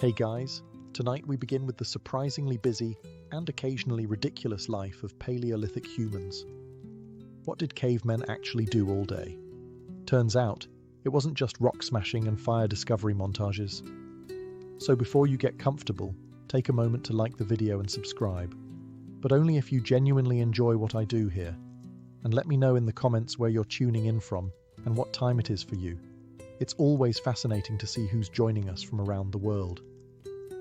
Hey guys, tonight we begin with the surprisingly busy and occasionally ridiculous life of Paleolithic humans. What did cavemen actually do all day? Turns out, it wasn't just rock smashing and fire discovery montages. So before you get comfortable, take a moment to like the video and subscribe, but only if you genuinely enjoy what I do here. And let me know in the comments where you're tuning in from and what time it is for you. It's always fascinating to see who's joining us from around the world.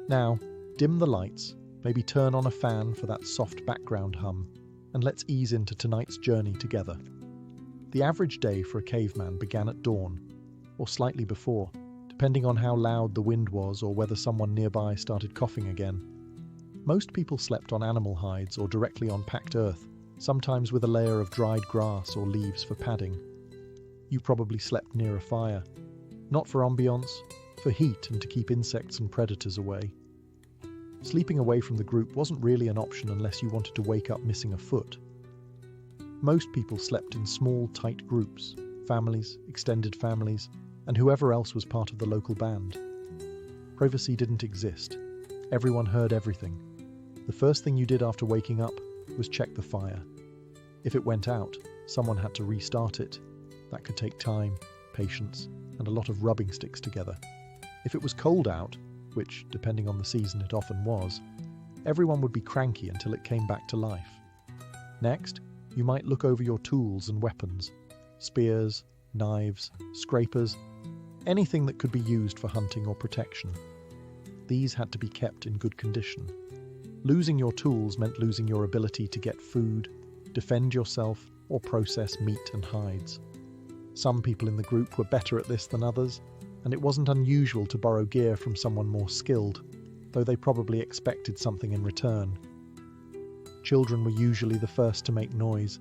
Now, dim the lights, maybe turn on a fan for that soft background hum, and let's ease into tonight's journey together. The average day for a caveman began at dawn, or slightly before, depending on how loud the wind was or whether someone nearby started coughing again. Most people slept on animal hides or directly on packed earth, sometimes with a layer of dried grass or leaves for padding. You probably slept near a fire, not for ambiance, for heat and to keep insects and predators away. Sleeping away from the group wasn't really an option unless you wanted to wake up missing a foot. Most people slept in small, tight groups, families, extended families, and whoever else was part of the local band. Privacy didn't exist. Everyone heard everything. The first thing you did after waking up was check the fire. If it went out, someone had to restart it. That could take time, patience, and a lot of rubbing sticks together. If it was cold out, which, depending on the season it often was, everyone would be cranky until it came back to life. Next, you might look over your tools and weapons, spears, knives, scrapers, anything that could be used for hunting or protection. These had to be kept in good condition. Losing your tools meant losing your ability to get food, defend yourself, or process meat and hides. Some people in the group were better at this than others, and it wasn't unusual to borrow gear from someone more skilled, though they probably expected something in return. Children were usually the first to make noise.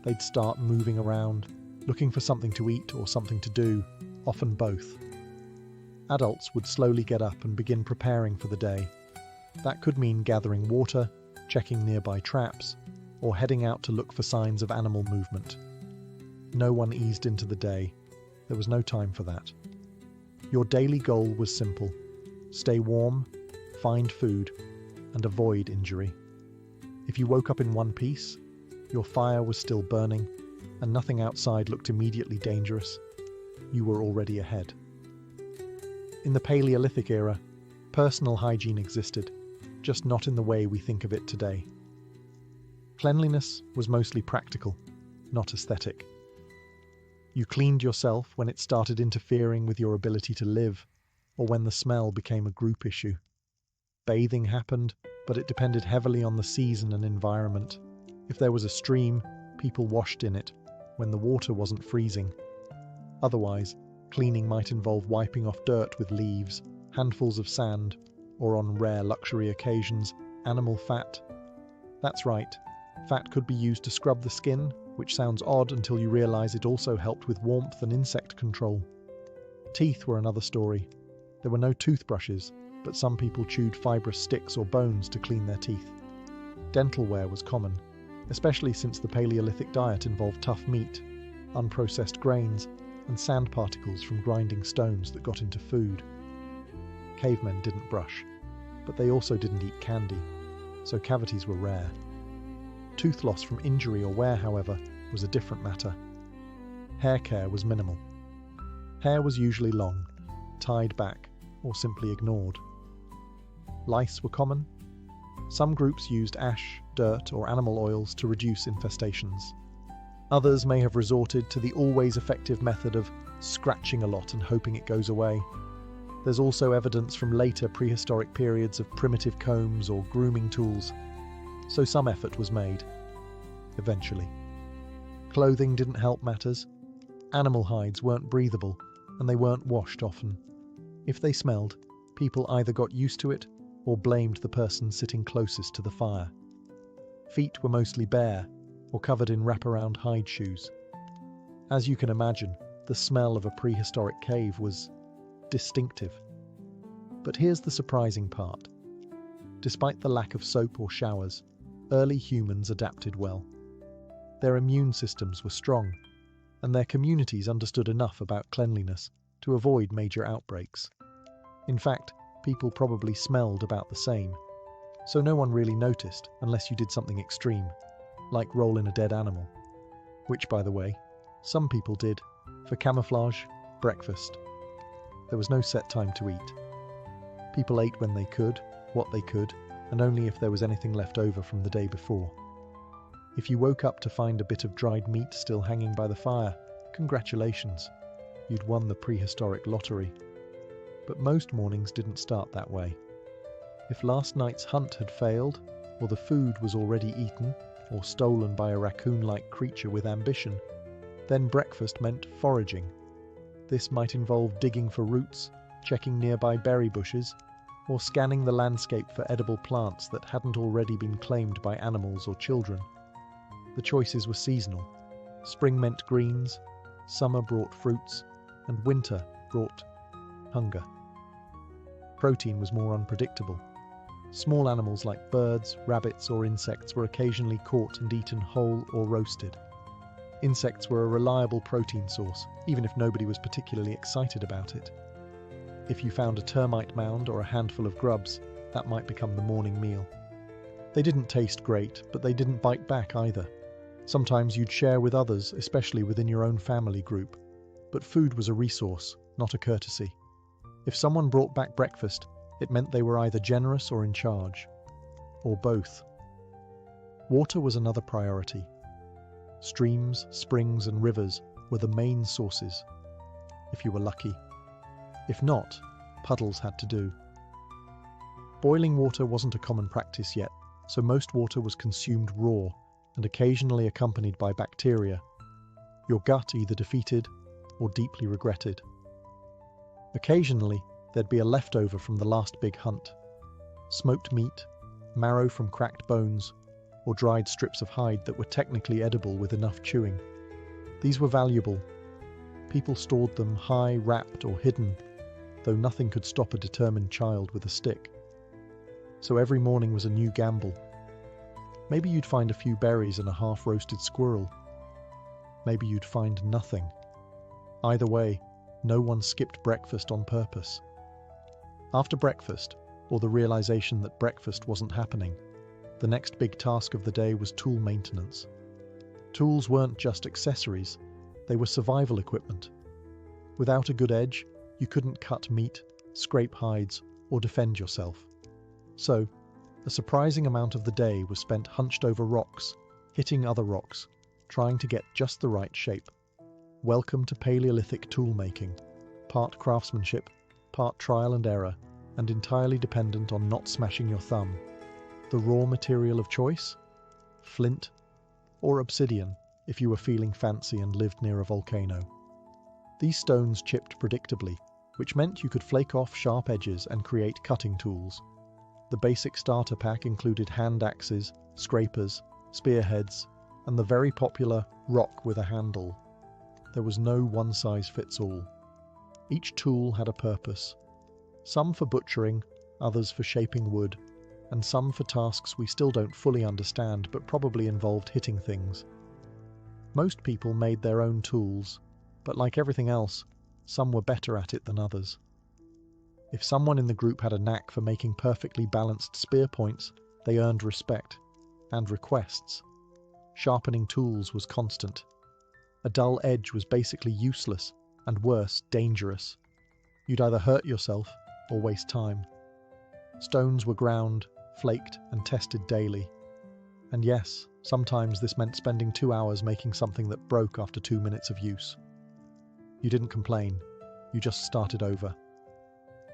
They'd start moving around, looking for something to eat or something to do, often both. Adults would slowly get up and begin preparing for the day. That could mean gathering water, checking nearby traps, or heading out to look for signs of animal movement. No one eased into the day. There was no time for that. Your daily goal was simple: stay warm, find food, and avoid injury. If you woke up in one piece, your fire was still burning, and nothing outside looked immediately dangerous, you were already ahead. In the Paleolithic era, personal hygiene existed, just not in the way we think of it today. Cleanliness was mostly practical, not aesthetic. You cleaned yourself when it started interfering with your ability to live, or when the smell became a group issue. Bathing happened, but it depended heavily on the season and environment. If there was a stream, people washed in it, when the water wasn't freezing. Otherwise, cleaning might involve wiping off dirt with leaves, handfuls of sand, or on rare luxury occasions, animal fat. That's right, fat could be used to scrub the skin, which sounds odd until you realize it also helped with warmth and insect control. Teeth were another story. There were no toothbrushes, but some people chewed fibrous sticks or bones to clean their teeth. Dental wear was common, especially since the Paleolithic diet involved tough meat, unprocessed grains, and sand particles from grinding stones that got into food. Cavemen didn't brush, but they also didn't eat candy, so cavities were rare. Tooth loss from injury or wear, however, was a different matter. Hair care was minimal. Hair was usually long, tied back, or simply ignored. Lice were common. Some groups used ash, dirt, or animal oils to reduce infestations. Others may have resorted to the always effective method of scratching a lot and hoping it goes away. There's also evidence from later prehistoric periods of primitive combs or grooming tools, so some effort was made, eventually. Clothing didn't help matters. Animal hides weren't breathable, and they weren't washed often. If they smelled, people either got used to it or blamed the person sitting closest to the fire. Feet were mostly bare, or covered in wraparound hide shoes. As you can imagine, the smell of a prehistoric cave was distinctive. But here's the surprising part. Despite the lack of soap or showers, early humans adapted well. Their immune systems were strong, and their communities understood enough about cleanliness to avoid major outbreaks. In fact, People probably smelled about the same, so no one really noticed unless you did something extreme, like roll in a dead animal, which, by the way, some people did, for camouflage, breakfast. There was no set time to eat. People ate when they could, what they could, and only if there was anything left over from the day before. If you woke up to find a bit of dried meat still hanging by the fire, congratulations, you'd won the prehistoric lottery. But most mornings didn't start that way. If last night's hunt had failed, or the food was already eaten, or stolen by a raccoon-like creature with ambition, then breakfast meant foraging. This might involve digging for roots, checking nearby berry bushes, or scanning the landscape for edible plants that hadn't already been claimed by animals or children. The choices were seasonal. Spring meant greens, summer brought fruits, and winter brought hunger. Protein was more unpredictable. Small animals like birds, rabbits, or insects were occasionally caught and eaten whole or roasted. Insects were a reliable protein source, even if nobody was particularly excited about it. If you found a termite mound or a handful of grubs, that might become the morning meal. They didn't taste great, but they didn't bite back either. Sometimes you'd share with others, especially within your own family group. But food was a resource, not a courtesy. If someone brought back breakfast, it meant they were either generous or in charge, or both. Water was another priority. Streams, springs, and rivers were the main sources, if you were lucky. If not, puddles had to do. Boiling water wasn't a common practice yet, so most water was consumed raw and occasionally accompanied by bacteria, your gut either defeated or deeply regretted. Occasionally, there'd be a leftover from the last big hunt. Smoked meat, marrow from cracked bones, or dried strips of hide that were technically edible with enough chewing. These were valuable. People stored them high, wrapped, or hidden, though nothing could stop a determined child with a stick. So every morning was a new gamble. Maybe you'd find a few berries and a half-roasted squirrel. Maybe you'd find nothing. Either way, no one skipped breakfast on purpose. After breakfast, or the realization that breakfast wasn't happening, the next big task of the day was tool maintenance. Tools weren't just accessories, they were survival equipment. Without a good edge, you couldn't cut meat, scrape hides, or defend yourself. So, a surprising amount of the day was spent hunched over rocks, hitting other rocks, trying to get just the right shape. Welcome to Paleolithic tool-making, part craftsmanship, part trial and error, and entirely dependent on not smashing your thumb. The raw material of choice? Flint, or obsidian, if you were feeling fancy and lived near a volcano. These stones chipped predictably, which meant you could flake off sharp edges and create cutting tools. The basic starter pack included hand axes, scrapers, spearheads, and the very popular rock with a handle. There was no one-size-fits-all. Each tool had a purpose. Some for butchering, others for shaping wood, and some for tasks we still don't fully understand but probably involved hitting things. Most people made their own tools, but like everything else, some were better at it than others. If someone in the group had a knack for making perfectly balanced spear points, they earned respect and requests. Sharpening tools was constant. A dull edge was basically useless, and worse, dangerous. You'd either hurt yourself or waste time. Stones were ground, flaked, and tested daily. And yes, sometimes this meant spending 2 hours making something that broke after 2 minutes of use. You didn't complain, you just started over.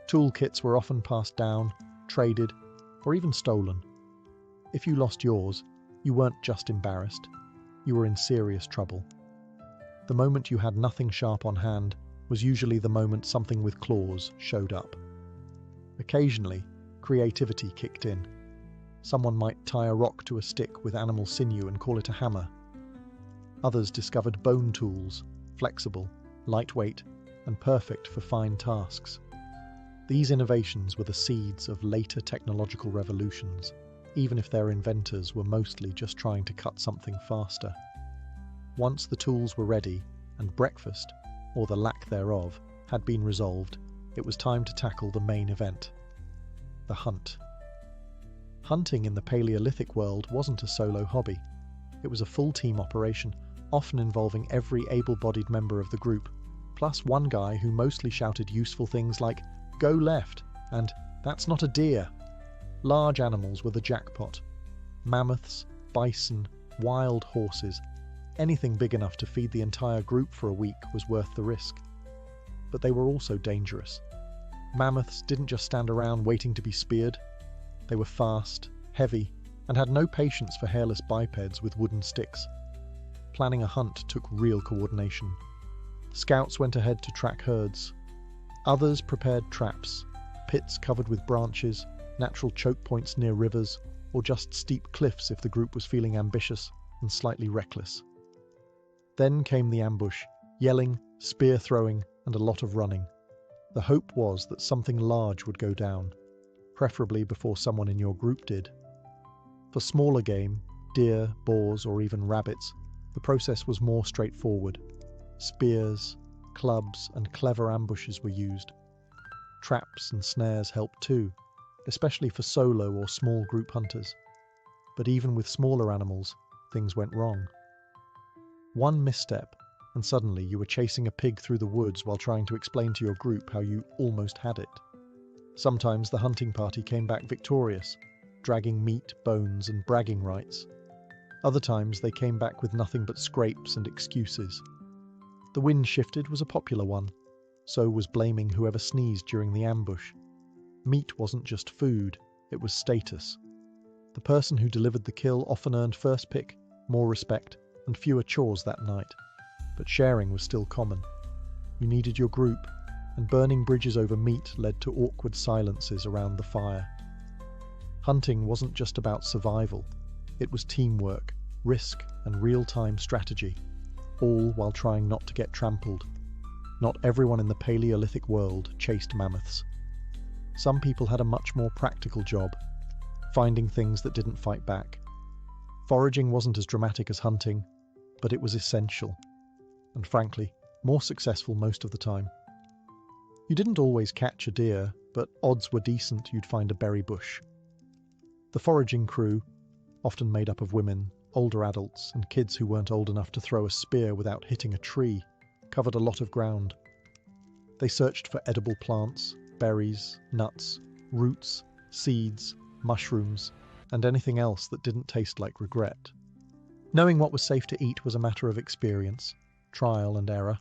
Toolkits were often passed down, traded, or even stolen. If you lost yours, you weren't just embarrassed, you were in serious trouble. The moment you had nothing sharp on hand was usually the moment something with claws showed up. Occasionally, creativity kicked in. Someone might tie a rock to a stick with animal sinew and call it a hammer. Others discovered bone tools, flexible, lightweight, and perfect for fine tasks. These innovations were the seeds of later technological revolutions, even if their inventors were mostly just trying to cut something faster. Once the tools were ready, and breakfast, or the lack thereof, had been resolved, it was time to tackle the main event, the hunt. Hunting in the Paleolithic world wasn't a solo hobby. It was a full-team operation, often involving every able-bodied member of the group, plus one guy who mostly shouted useful things like, "Go left," and "That's not a deer." Large animals were the jackpot. Mammoths, bison, wild horses. Anything big enough to feed the entire group for a week was worth the risk. But they were also dangerous. Mammoths didn't just stand around waiting to be speared. They were fast, heavy, and had no patience for hairless bipeds with wooden sticks. Planning a hunt took real coordination. Scouts went ahead to track herds. Others prepared traps, pits covered with branches, natural choke points near rivers, or just steep cliffs if the group was feeling ambitious and slightly reckless. Then came the ambush, yelling, spear throwing, and a lot of running. The hope was that something large would go down, preferably before someone in your group did. For smaller game, deer, boars, or even rabbits, the process was more straightforward. Spears, clubs, and clever ambushes were used. Traps and snares helped too, especially for solo or small group hunters. But even with smaller animals, things went wrong. One misstep, and suddenly you were chasing a pig through the woods while trying to explain to your group how you almost had it. Sometimes the hunting party came back victorious, dragging meat, bones, and bragging rights. Other times they came back with nothing but scrapes and excuses. The wind shifted was a popular one. So was blaming whoever sneezed during the ambush. Meat wasn't just food, it was status. The person who delivered the kill often earned first pick, more respect, and fewer chores that night. But sharing was still common. You needed your group, and burning bridges over meat led to awkward silences around the fire. Hunting wasn't just about survival. It was teamwork, risk, and real-time strategy, all while trying not to get trampled. Not everyone in the Paleolithic world chased mammoths. Some people had a much more practical job, finding things that didn't fight back. Foraging wasn't as dramatic as hunting, but it was essential, and frankly, more successful most of the time. You didn't always catch a deer, but odds were decent you'd find a berry bush. The foraging crew, often made up of women, older adults, and kids who weren't old enough to throw a spear without hitting a tree, covered a lot of ground. They searched for edible plants, berries, nuts, roots, seeds, mushrooms, and anything else that didn't taste like regret. Knowing what was safe to eat was a matter of experience, trial and error,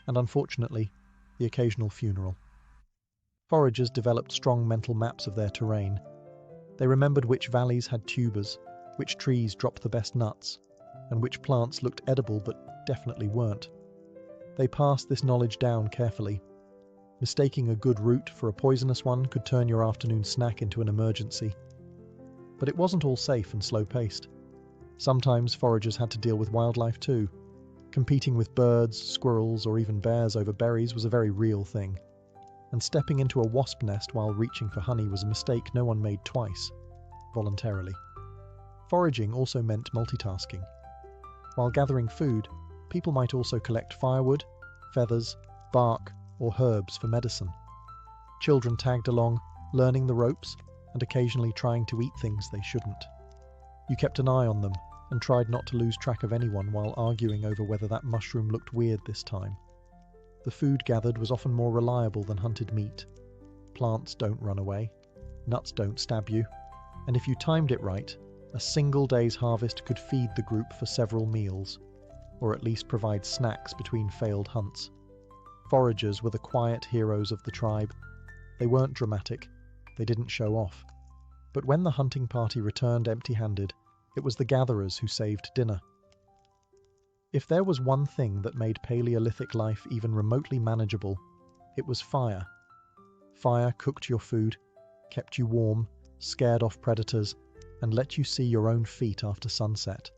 and unfortunately, the occasional funeral. Foragers developed strong mental maps of their terrain. They remembered which valleys had tubers, which trees dropped the best nuts, and which plants looked edible but definitely weren't. They passed this knowledge down carefully. Mistaking a good route for a poisonous one could turn your afternoon snack into an emergency. But it wasn't all safe and slow-paced. Sometimes foragers had to deal with wildlife too. Competing with birds, squirrels, or even bears over berries was a very real thing. And stepping into a wasp nest while reaching for honey was a mistake no one made twice, voluntarily. Foraging also meant multitasking. While gathering food, people might also collect firewood, feathers, bark, or herbs for medicine. Children tagged along, learning the ropes, and occasionally trying to eat things they shouldn't. You kept an eye on them, and tried not to lose track of anyone while arguing over whether that mushroom looked weird this time. The food gathered was often more reliable than hunted meat. Plants don't run away, nuts don't stab you, and if you timed it right, a single day's harvest could feed the group for several meals, or at least provide snacks between failed hunts. Foragers were the quiet heroes of the tribe. They weren't dramatic, they didn't show off. But when the hunting party returned empty-handed, it was the gatherers who saved dinner. If there was one thing that made Paleolithic life even remotely manageable, it was fire. Fire cooked your food, kept you warm, scared off predators, and let you see your own feet after sunset.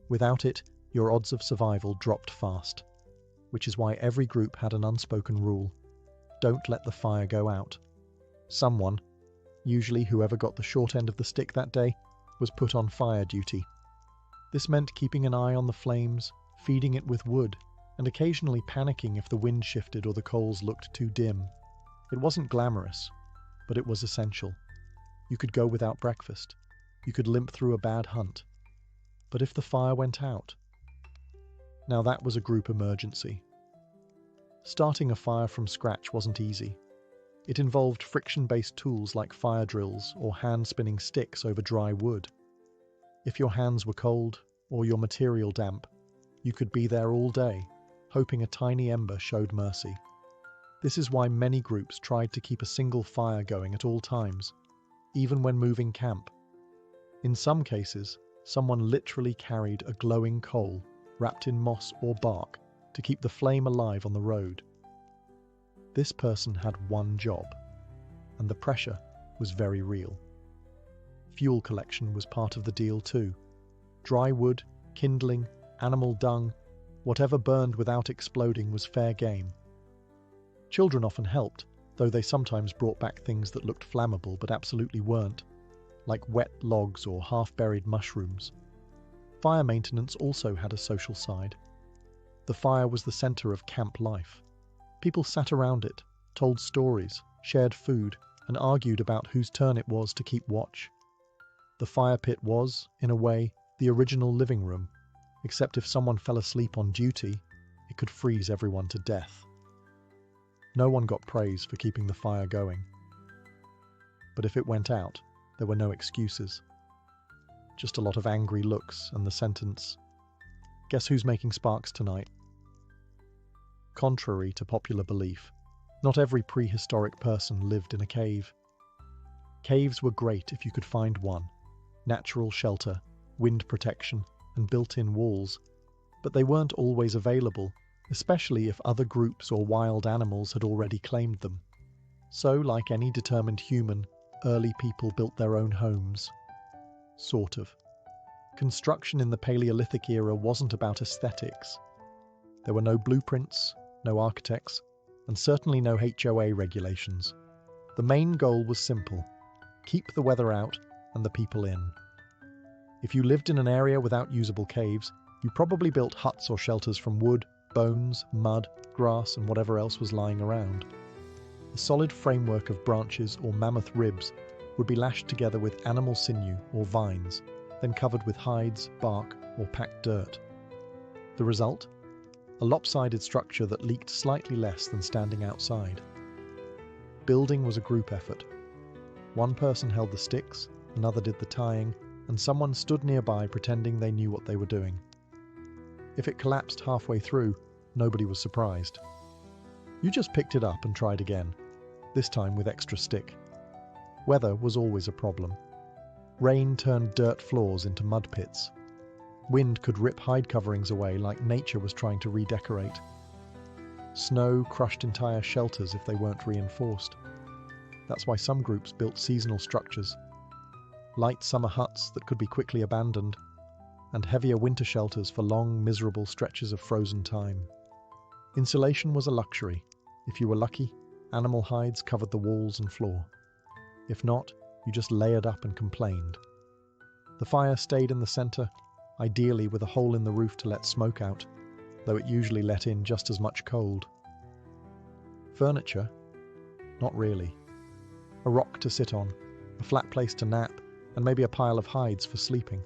Without it, your odds of survival dropped fast, which is why every group had an unspoken rule: don't let the fire go out. Someone, usually whoever got the short end of the stick that day, was put on fire duty. This meant keeping an eye on the flames, feeding it with wood, and occasionally panicking if the wind shifted or the coals looked too dim. It wasn't glamorous, but it was essential. You could go without breakfast. You could limp through a bad hunt. But if the fire went out? Now that was a group emergency. Starting a fire from scratch wasn't easy. It involved friction-based tools like fire drills or hand-spinning sticks over dry wood. If your hands were cold or your material damp, you could be there all day, hoping a tiny ember showed mercy. This is why many groups tried to keep a single fire going at all times, even when moving camp. In some cases, someone literally carried a glowing coal wrapped in moss or bark to keep the flame alive on the road. This person had one job, and the pressure was very real. Fuel collection was part of the deal too. Dry wood, kindling, animal dung, whatever burned without exploding was fair game. Children often helped, though they sometimes brought back things that looked flammable but absolutely weren't, like wet logs or half-buried mushrooms. Fire maintenance also had a social side. The fire was the center of camp life. People sat around it, told stories, shared food, and argued about whose turn it was to keep watch. The fire pit was, in a way, the original living room, except if someone fell asleep on duty, it could freeze everyone to death. No one got praise for keeping the fire going. But if it went out, there were no excuses. Just a lot of angry looks and the sentence, "Guess who's making sparks tonight?" Contrary to popular belief, not every prehistoric person lived in a cave. Caves were great if you could find one. Natural shelter, wind protection, and built-in walls. But they weren't always available, especially if other groups or wild animals had already claimed them. So, like any determined human, early people built their own homes. Sort of. Construction in the Paleolithic era wasn't about aesthetics. There were no blueprints, no architects, and certainly no HOA regulations. The main goal was simple: keep the weather out and the people in. If you lived in an area without usable caves, you probably built huts or shelters from wood, bones, mud, grass, and whatever else was lying around. A solid framework of branches or mammoth ribs would be lashed together with animal sinew or vines, then covered with hides, bark, or packed dirt. The result? A lopsided structure that leaked slightly less than standing outside. Building was a group effort. One person held the sticks, another did the tying, and someone stood nearby pretending they knew what they were doing. If it collapsed halfway through, nobody was surprised. You just picked it up and tried again, this time with extra stick. Weather was always a problem. Rain turned dirt floors into mud pits. Wind could rip hide coverings away like nature was trying to redecorate. Snow crushed entire shelters if they weren't reinforced. That's why some groups built seasonal structures. Light summer huts that could be quickly abandoned, and heavier winter shelters for long, miserable stretches of frozen time. Insulation was a luxury. If you were lucky, animal hides covered the walls and floor. If not, you just layered up and complained. The fire stayed in the center, ideally with a hole in the roof to let smoke out, though it usually let in just as much cold. Furniture? Not really. A rock to sit on, a flat place to nap, and maybe a pile of hides for sleeping.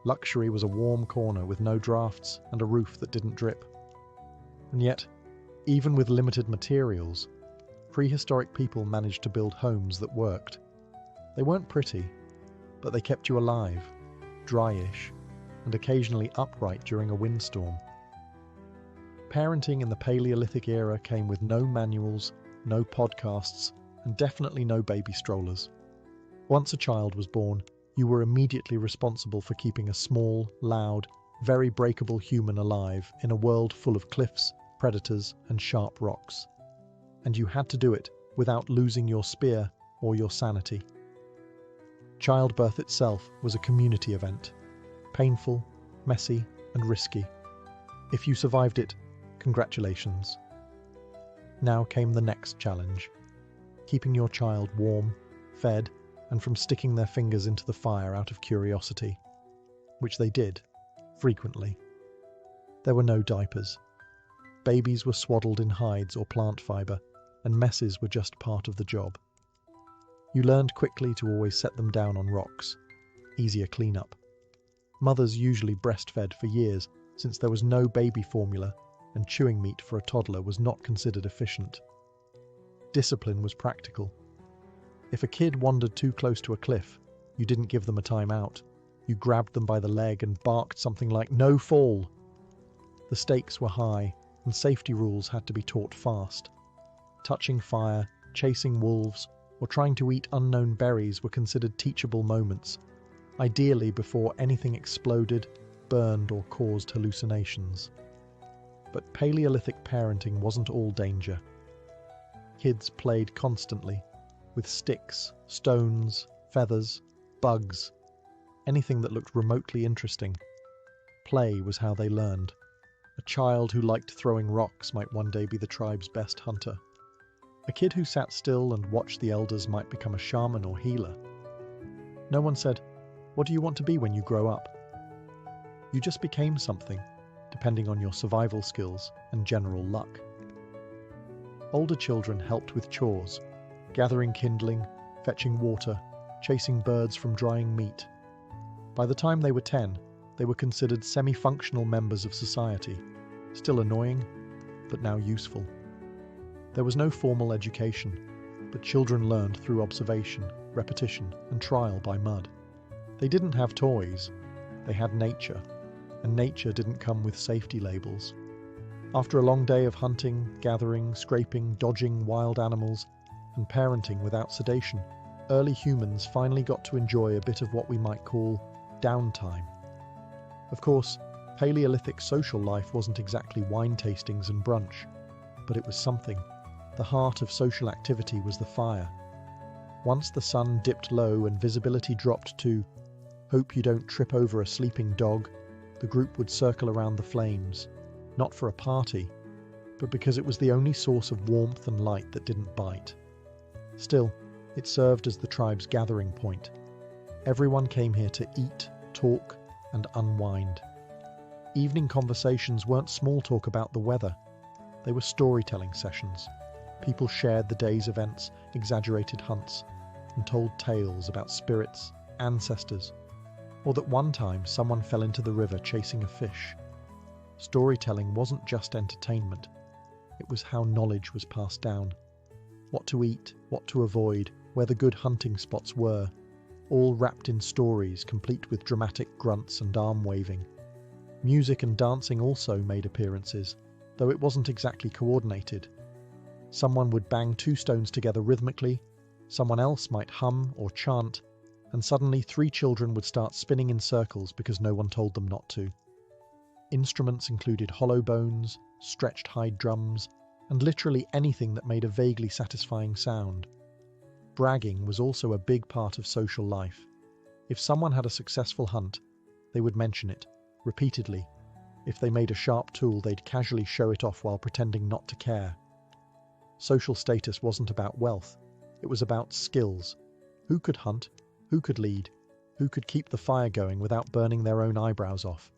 Luxury was a warm corner with no drafts and a roof that didn't drip. And yet, even with limited materials, prehistoric people managed to build homes that worked. They weren't pretty, but they kept you alive, dryish, and occasionally upright during a windstorm. Parenting in the Paleolithic era came with no manuals, no podcasts, and definitely no baby strollers. Once a child was born, you were immediately responsible for keeping a small, loud, very breakable human alive in a world full of cliffs, predators, and sharp rocks. And you had to do it without losing your spear or your sanity. Childbirth itself was a community event. Painful, messy, and risky. If you survived it, congratulations. Now came the next challenge. Keeping your child warm, fed, and from sticking their fingers into the fire out of curiosity. Which they did, frequently. There were no diapers. Babies were swaddled in hides or plant fiber, and messes were just part of the job. You learned quickly to always set them down on rocks. Easier cleanup. Mothers usually breastfed for years, since there was no baby formula and chewing meat for a toddler was not considered efficient. Discipline was practical. If a kid wandered too close to a cliff, you didn't give them a time out. You grabbed them by the leg and barked something like, "No fall!" The stakes were high, and safety rules had to be taught fast. Touching fire, chasing wolves, or trying to eat unknown berries were considered teachable moments, ideally before anything exploded, burned, or caused hallucinations. But Paleolithic parenting wasn't all danger. Kids played constantly, with sticks, stones, feathers, bugs, anything that looked remotely interesting. Play was how they learned. A child who liked throwing rocks might one day be the tribe's best hunter. A kid who sat still and watched the elders might become a shaman or healer. No one said, "What do you want to be when you grow up?" You just became something, depending on your survival skills and general luck. Older children helped with chores, gathering kindling, fetching water, chasing birds from drying meat. By the time they were 10, they were considered semi-functional members of society, still annoying, but now useful. There was no formal education, but children learned through observation, repetition, and trial by mud. They didn't have toys, they had nature, and nature didn't come with safety labels. After a long day of hunting, gathering, scraping, dodging wild animals, and parenting without sedation, early humans finally got to enjoy a bit of what we might call downtime. Of course, Paleolithic social life wasn't exactly wine tastings and brunch, but it was something. The heart of social activity was the fire. Once the sun dipped low and visibility dropped to "hope you don't trip over a sleeping dog," the group would circle around the flames, not for a party, but because it was the only source of warmth and light that didn't bite. Still, it served as the tribe's gathering point. Everyone came here to eat, talk, and unwind. Evening conversations weren't small talk about the weather. They were storytelling sessions. People shared the day's events, exaggerated hunts, and told tales about spirits, ancestors, or that one time someone fell into the river chasing a fish. Storytelling wasn't just entertainment. It was how knowledge was passed down. What to eat, what to avoid, where the good hunting spots were, all wrapped in stories complete with dramatic grunts and arm waving. Music and dancing also made appearances, though it wasn't exactly coordinated. Someone would bang two stones together rhythmically, someone else might hum or chant, and suddenly 3 children would start spinning in circles because no one told them not to. Instruments included hollow bones, stretched hide drums, and literally anything that made a vaguely satisfying sound. Bragging was also a big part of social life. If someone had a successful hunt, they would mention it, repeatedly. If they made a sharp tool, they'd casually show it off while pretending not to care. Social status wasn't about wealth, it was about skills. Who could hunt? Who could lead? Who could keep the fire going without burning their own eyebrows off?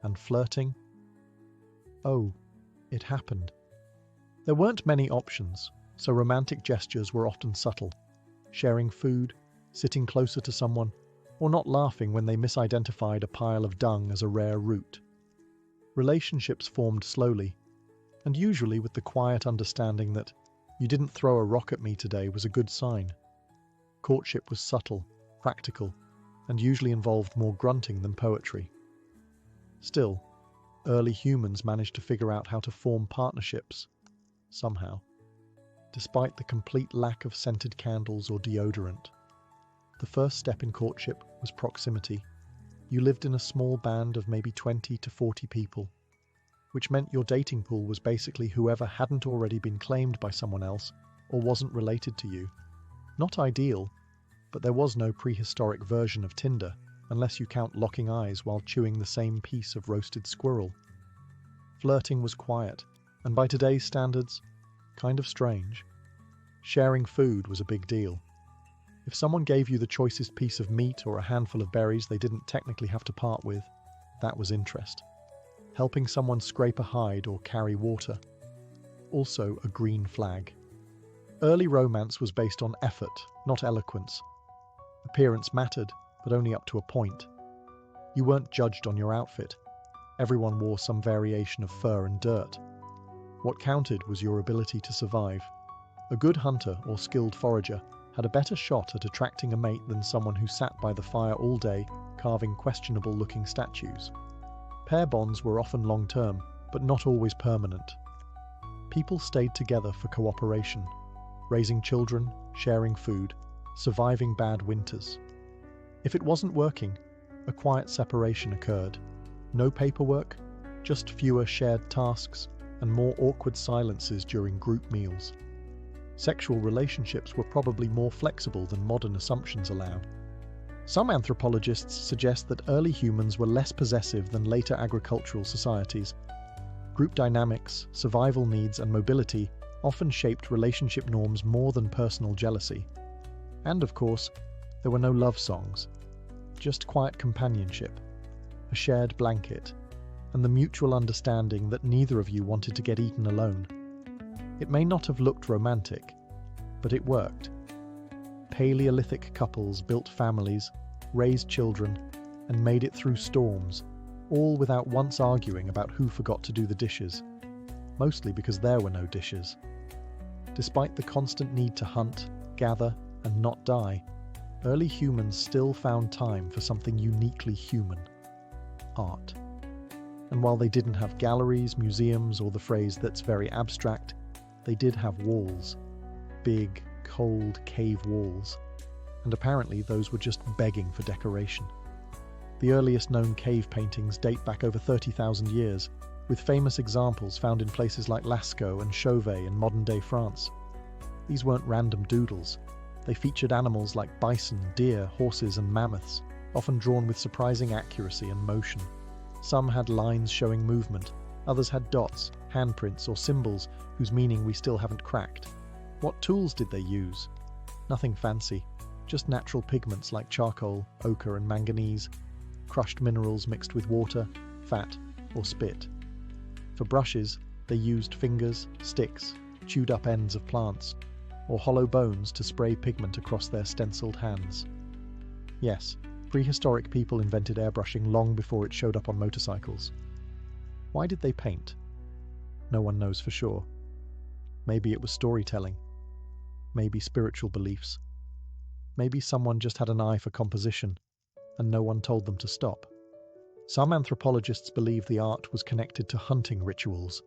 And flirting? Oh, it happened. There weren't many options, so romantic gestures were often subtle. Sharing food, sitting closer to someone, or not laughing when they misidentified a pile of dung as a rare root. Relationships formed slowly, and usually with the quiet understanding that "you didn't throw a rock at me today" was a good sign. Courtship was subtle, practical, and usually involved more grunting than poetry. Still, early humans managed to figure out how to form partnerships, somehow, despite the complete lack of scented candles or deodorant. The first step in courtship was proximity. You lived in a small band of maybe 20 to 40 people, which meant your dating pool was basically whoever hadn't already been claimed by someone else or wasn't related to you. Not ideal, but there was no prehistoric version of Tinder, unless you count locking eyes while chewing the same piece of roasted squirrel. Flirting was quiet, and by today's standards, kind of strange. Sharing food was a big deal. If someone gave you the choicest piece of meat or a handful of berries they didn't technically have to part with, that was interest. Helping someone scrape a hide or carry water. Also a green flag. Early romance was based on effort, not eloquence. Appearance mattered, but only up to a point. You weren't judged on your outfit. Everyone wore some variation of fur and dirt. What counted was your ability to survive. A good hunter or skilled forager had a better shot at attracting a mate than someone who sat by the fire all day carving questionable-looking statues. Pair bonds were often long-term, but not always permanent. People stayed together for cooperation, raising children, sharing food, surviving bad winters. If it wasn't working, a quiet separation occurred. No paperwork, just fewer shared tasks and more awkward silences during group meals. Sexual relationships were probably more flexible than modern assumptions allow. Some anthropologists suggest that early humans were less possessive than later agricultural societies. Group dynamics, survival needs, and mobility often shaped relationship norms more than personal jealousy. And of course, there were no love songs, just quiet companionship, a shared blanket, and the mutual understanding that neither of you wanted to get eaten alone. It may not have looked romantic, but it worked. Paleolithic couples built families, raised children, and made it through storms, all without once arguing about who forgot to do the dishes, mostly because there were no dishes. Despite the constant need to hunt, gather, and not die, early humans still found time for something uniquely human: art. And while they didn't have galleries, museums, or the phrase that's very abstract, they did have walls. Big, cold cave walls. And apparently those were just begging for decoration. The earliest known cave paintings date back over 30,000 years, with famous examples found in places like Lascaux and Chauvet in modern-day France. These weren't random doodles. They featured animals like bison, deer, horses, and mammoths, often drawn with surprising accuracy and motion. Some had lines showing movement, others had dots, handprints, or symbols whose meaning we still haven't cracked. What tools did they use? Nothing fancy, just natural pigments like charcoal, ochre, and manganese, crushed minerals mixed with water, fat, or spit. For brushes, they used fingers, sticks, chewed up ends of plants, or hollow bones to spray pigment across their stenciled hands. Yes, prehistoric people invented airbrushing long before it showed up on motorcycles. Why did they paint? No one knows for sure. Maybe it was storytelling. Maybe spiritual beliefs. Maybe someone just had an eye for composition, and no one told them to stop. Some anthropologists believe the art was connected to hunting rituals,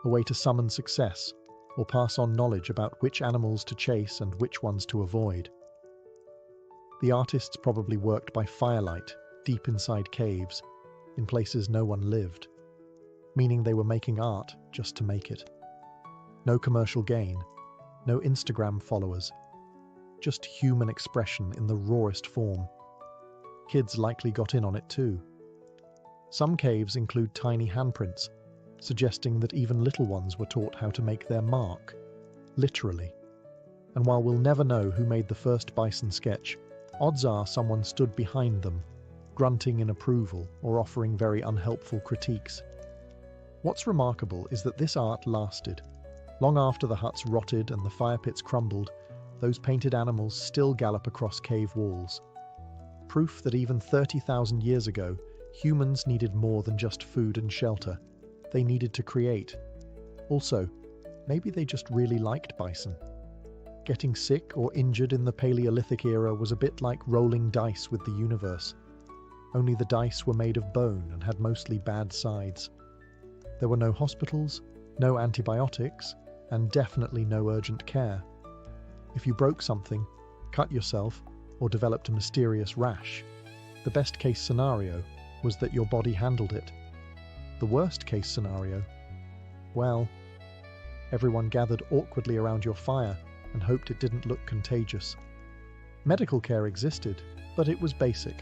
a way to summon success or pass on knowledge about which animals to chase and which ones to avoid. The artists probably worked by firelight, deep inside caves, in places no one lived, meaning they were making art just to make it. No commercial gain, no Instagram followers, just human expression in the rawest form. Kids likely got in on it too. Some caves include tiny handprints, suggesting that even little ones were taught how to make their mark, literally. And while we'll never know who made the first bison sketch, odds are someone stood behind them, grunting in approval or offering very unhelpful critiques. What's remarkable is that this art lasted. Long after the huts rotted and the fire pits crumbled, those painted animals still gallop across cave walls. Proof that even 30,000 years ago, humans needed more than just food and shelter. They needed to create. Also, maybe they just really liked bison. Getting sick or injured in the Paleolithic era was a bit like rolling dice with the universe. Only the dice were made of bone and had mostly bad sides. There were no hospitals, no antibiotics, and definitely no urgent care. If you broke something, cut yourself, or developed a mysterious rash, the best case scenario was that your body handled it. The worst case scenario, well, everyone gathered awkwardly around your fire and hoped it didn't look contagious. Medical care existed, but it was basic,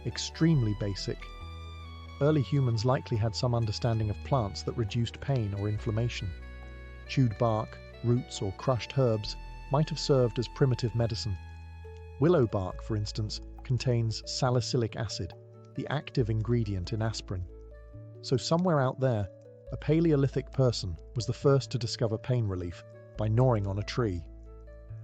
extremely basic. Early humans likely had some understanding of plants that reduced pain or inflammation. Chewed bark, roots, or crushed herbs might have served as primitive medicine. Willow bark, for instance, contains salicylic acid, the active ingredient in aspirin. So somewhere out there, a Paleolithic person was the first to discover pain relief by gnawing on a tree.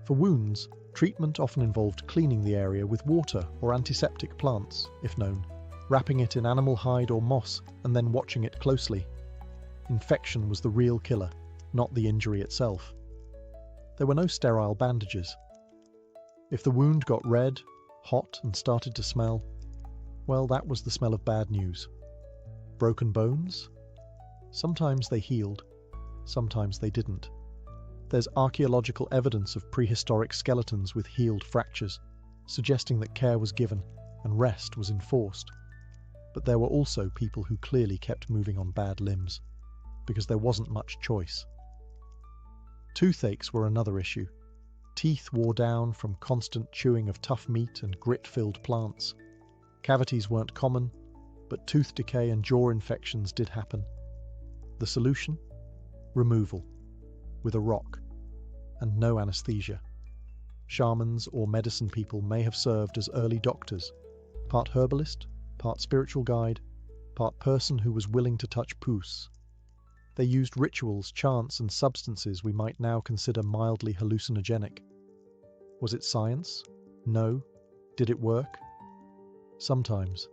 For wounds, treatment often involved cleaning the area with water or antiseptic plants, if known, wrapping it in animal hide or moss, and then watching it closely. Infection was the real killer, not the injury itself. There were no sterile bandages. If the wound got red, hot, and started to smell, well, that was the smell of bad news. Broken bones? Sometimes they healed, sometimes they didn't. There's archaeological evidence of prehistoric skeletons with healed fractures, suggesting that care was given and rest was enforced. But there were also people who clearly kept moving on bad limbs, because there wasn't much choice. Toothaches were another issue. Teeth wore down from constant chewing of tough meat and grit-filled plants. Cavities weren't common, but tooth decay and jaw infections did happen. The solution? Removal, with a rock, and no anesthesia. Shamans or medicine people may have served as early doctors, part herbalist, part spiritual guide, part person who was willing to touch pus. They used rituals, chants, and substances we might now consider mildly hallucinogenic. Was it science? No. Did it work? Sometimes.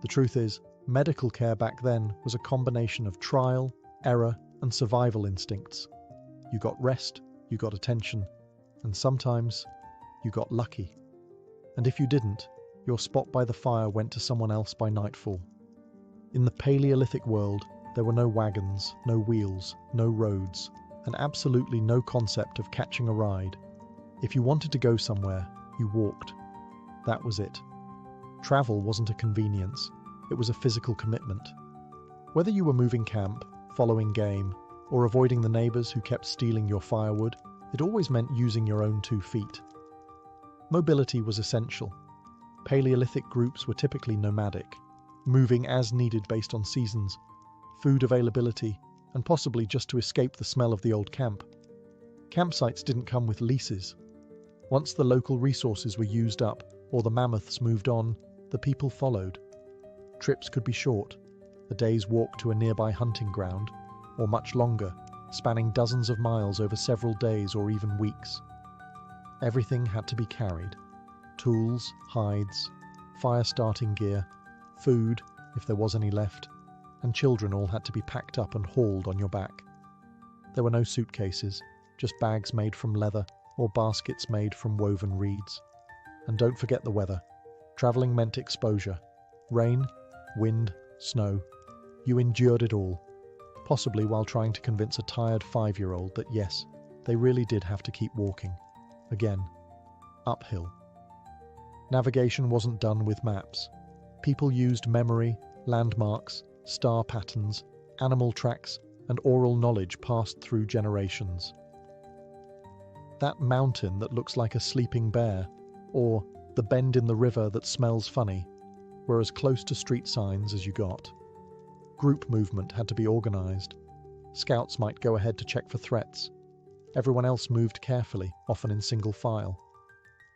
The truth is, medical care back then was a combination of trial, error, and survival instincts. You got rest, you got attention, and sometimes you got lucky. And if you didn't, your spot by the fire went to someone else by nightfall. In the Paleolithic world, there were no wagons, no wheels, no roads, and absolutely no concept of catching a ride. If you wanted to go somewhere, you walked. That was it. Travel wasn't a convenience, it was a physical commitment. Whether you were moving camp, following game, or avoiding the neighbors who kept stealing your firewood, it always meant using your own 2 feet. Mobility was essential. Paleolithic groups were typically nomadic, moving as needed based on seasons, food availability, and possibly just to escape the smell of the old camp. Campsites didn't come with leases. Once the local resources were used up or the mammoths moved on, the people followed. Trips could be short, a day's walk to a nearby hunting ground, or much longer, spanning dozens of miles over several days or even weeks. Everything had to be carried. Tools, hides, fire-starting gear, food, if there was any left, and children all had to be packed up and hauled on your back. There were no suitcases, just bags made from leather or baskets made from woven reeds. And don't forget the weather. Travelling meant exposure. Rain, wind, snow. You endured it all, possibly while trying to convince a tired 5-year-old that yes, they really did have to keep walking. Again, uphill. Navigation wasn't done with maps. People used memory, landmarks, star patterns, animal tracks, and oral knowledge passed through generations. That mountain that looks like a sleeping bear, or the bend in the river that smells funny, were as close to street signs as you got. Group movement had to be organised. Scouts might go ahead to check for threats. Everyone else moved carefully, often in single file.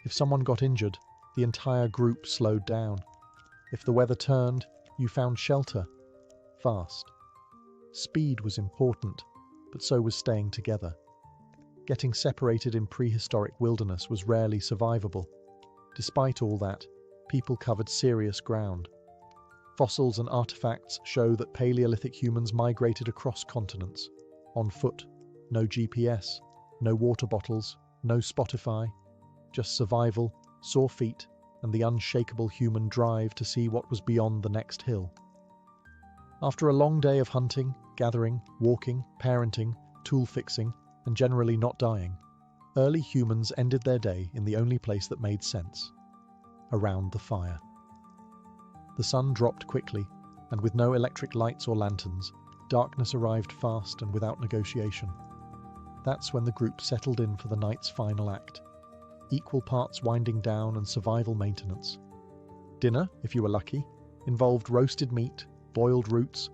If someone got injured, the entire group slowed down. If the weather turned, you found shelter. Fast. Speed was important, but so was staying together. Getting separated in prehistoric wilderness was rarely survivable. Despite all that, people covered serious ground. Fossils and artifacts show that Paleolithic humans migrated across continents, on foot, no GPS, no water bottles, no Spotify, just survival, sore feet, and the unshakable human drive to see what was beyond the next hill. After a long day of hunting, gathering, walking, parenting, tool fixing, and generally not dying, early humans ended their day in the only place that made sense, around the fire. The sun dropped quickly, and with no electric lights or lanterns, darkness arrived fast and without negotiation. That's when the group settled in for the night's final act, equal parts winding down and survival maintenance. Dinner, if you were lucky, involved roasted meat, boiled roots,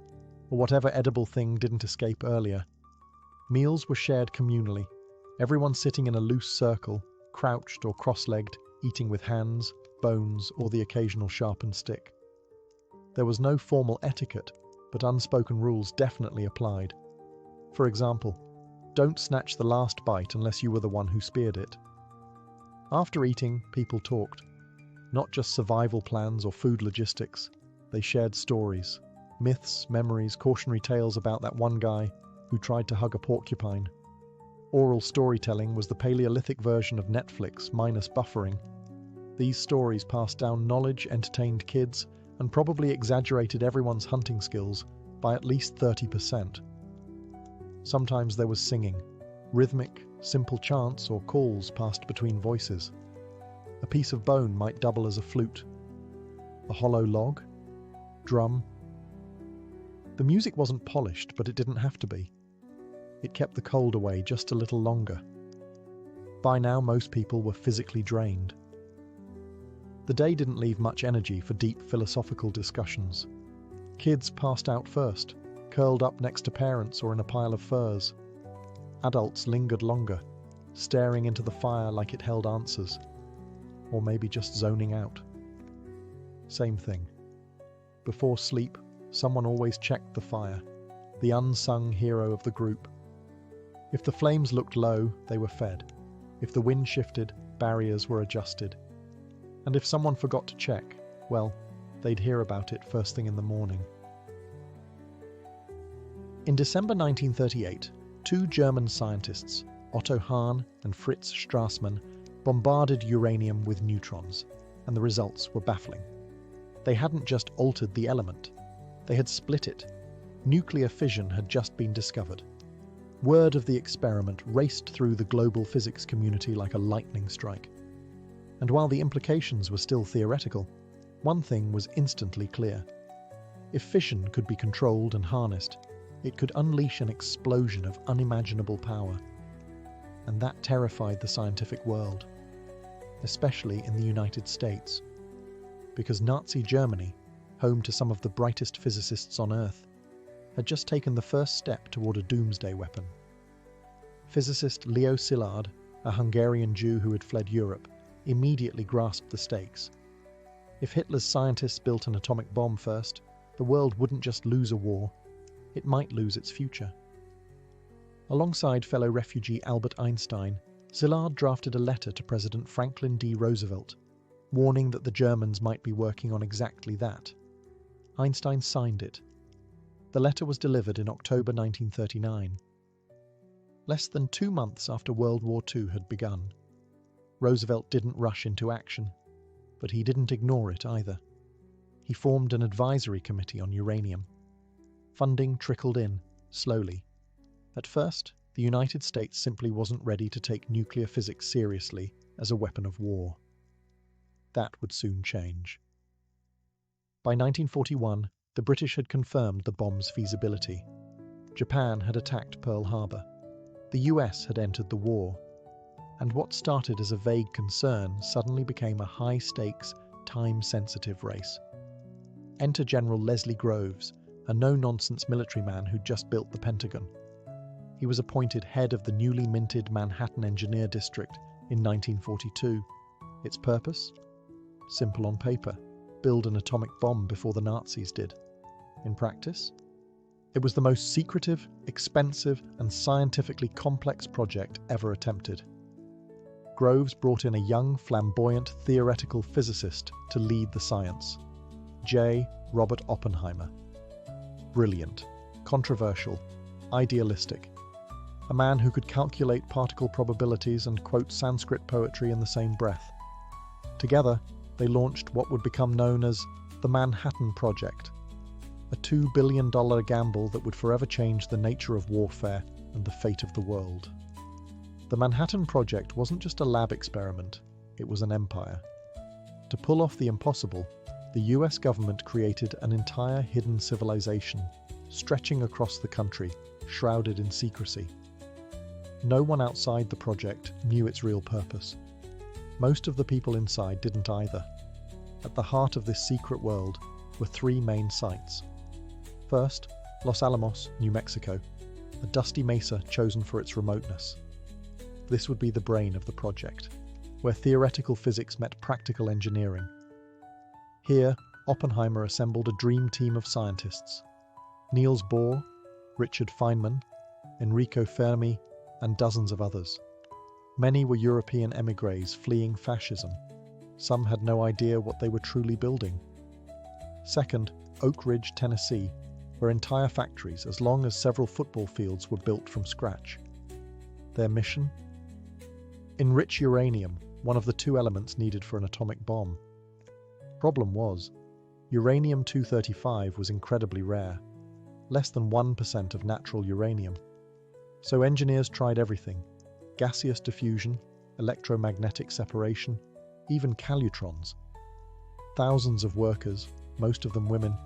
or whatever edible thing didn't escape earlier. Meals were shared communally, everyone sitting in a loose circle, crouched or cross-legged, eating with hands, bones, or the occasional sharpened stick. There was no formal etiquette, but unspoken rules definitely applied. For example, don't snatch the last bite unless you were the one who speared it. After eating, people talked. Not just survival plans or food logistics. They shared stories, myths, memories, cautionary tales about that one guy who tried to hug a porcupine. Oral storytelling was the Paleolithic version of Netflix, minus buffering. These stories passed down knowledge, entertained kids, and probably exaggerated everyone's hunting skills by at least 30%. Sometimes there was singing, rhythmic, simple chants or calls passed between voices. A piece of bone might double as a flute. A hollow log? Drum? The music wasn't polished, but it didn't have to be. It kept the cold away just a little longer. By now, most people were physically drained. The day didn't leave much energy for deep philosophical discussions. Kids passed out first, curled up next to parents or in a pile of furs. Adults lingered longer, staring into the fire like it held answers, or maybe just zoning out. Same thing. Before sleep, someone always checked the fire, the unsung hero of the group. If the flames looked low, they were fed. If the wind shifted, barriers were adjusted. And if someone forgot to check, well, they'd hear about it first thing in the morning. In December 1938, two German scientists, Otto Hahn and Fritz Strassmann, bombarded uranium with neutrons, and the results were baffling. They hadn't just altered the element, they had split it. Nuclear fission had just been discovered. Word of the experiment raced through the global physics community like a lightning strike. And while the implications were still theoretical, one thing was instantly clear. If fission could be controlled and harnessed, it could unleash an explosion of unimaginable power. And that terrified the scientific world, especially in the United States, because Nazi Germany, home to some of the brightest physicists on Earth, had just taken the first step toward a doomsday weapon. Physicist Leo Szilard, a Hungarian Jew who had fled Europe, immediately grasped the stakes. If Hitler's scientists built an atomic bomb first, the world wouldn't just lose a war, it might lose its future. Alongside fellow refugee Albert Einstein, Szilard drafted a letter to President Franklin D. Roosevelt, warning that the Germans might be working on exactly that. Einstein signed it. The letter was delivered in October 1939. Less than 2 months after World War II had begun. Roosevelt didn't rush into action, but he didn't ignore it either. He formed an advisory committee on uranium. Funding trickled in, slowly. At first, the United States simply wasn't ready to take nuclear physics seriously as a weapon of war. That would soon change. By 1941, the British had confirmed the bomb's feasibility. Japan had attacked Pearl Harbor. The US had entered the war. And what started as a vague concern suddenly became a high-stakes, time-sensitive race. Enter General Leslie Groves, a no-nonsense military man who'd just built the Pentagon. He was appointed head of the newly minted Manhattan Engineer District in 1942. Its purpose? Simple on paper. Build an atomic bomb before the Nazis did. In practice? It was the most secretive, expensive, and scientifically complex project ever attempted. Groves brought in a young, flamboyant, theoretical physicist to lead the science. J. Robert Oppenheimer. Brilliant, controversial, idealistic. A man who could calculate particle probabilities and quote Sanskrit poetry in the same breath. Together, they launched what would become known as the Manhattan Project, a $2 billion gamble that would forever change the nature of warfare and the fate of the world. The Manhattan Project wasn't just a lab experiment, it was an empire. To pull off the impossible, the US government created an entire hidden civilization, stretching across the country, shrouded in secrecy. No one outside the project knew its real purpose. Most of the people inside didn't either. At the heart of this secret world were 3 main sites. First, Los Alamos, New Mexico, a dusty mesa chosen for its remoteness. This would be the brain of the project, where theoretical physics met practical engineering. Here, Oppenheimer assembled a dream team of scientists: Niels Bohr, Richard Feynman, Enrico Fermi, and dozens of others. Many were European émigrés fleeing fascism. Some had no idea what they were truly building. Second, Oak Ridge, Tennessee, where entire factories, as long as several football fields, were built from scratch. Their mission? Enrich uranium, one of the two elements needed for an atomic bomb. Problem was, uranium-235 was incredibly rare, less than 1% of natural uranium. So engineers tried everything: gaseous diffusion, electromagnetic separation, even calutrons. Thousands of workers, most of them women,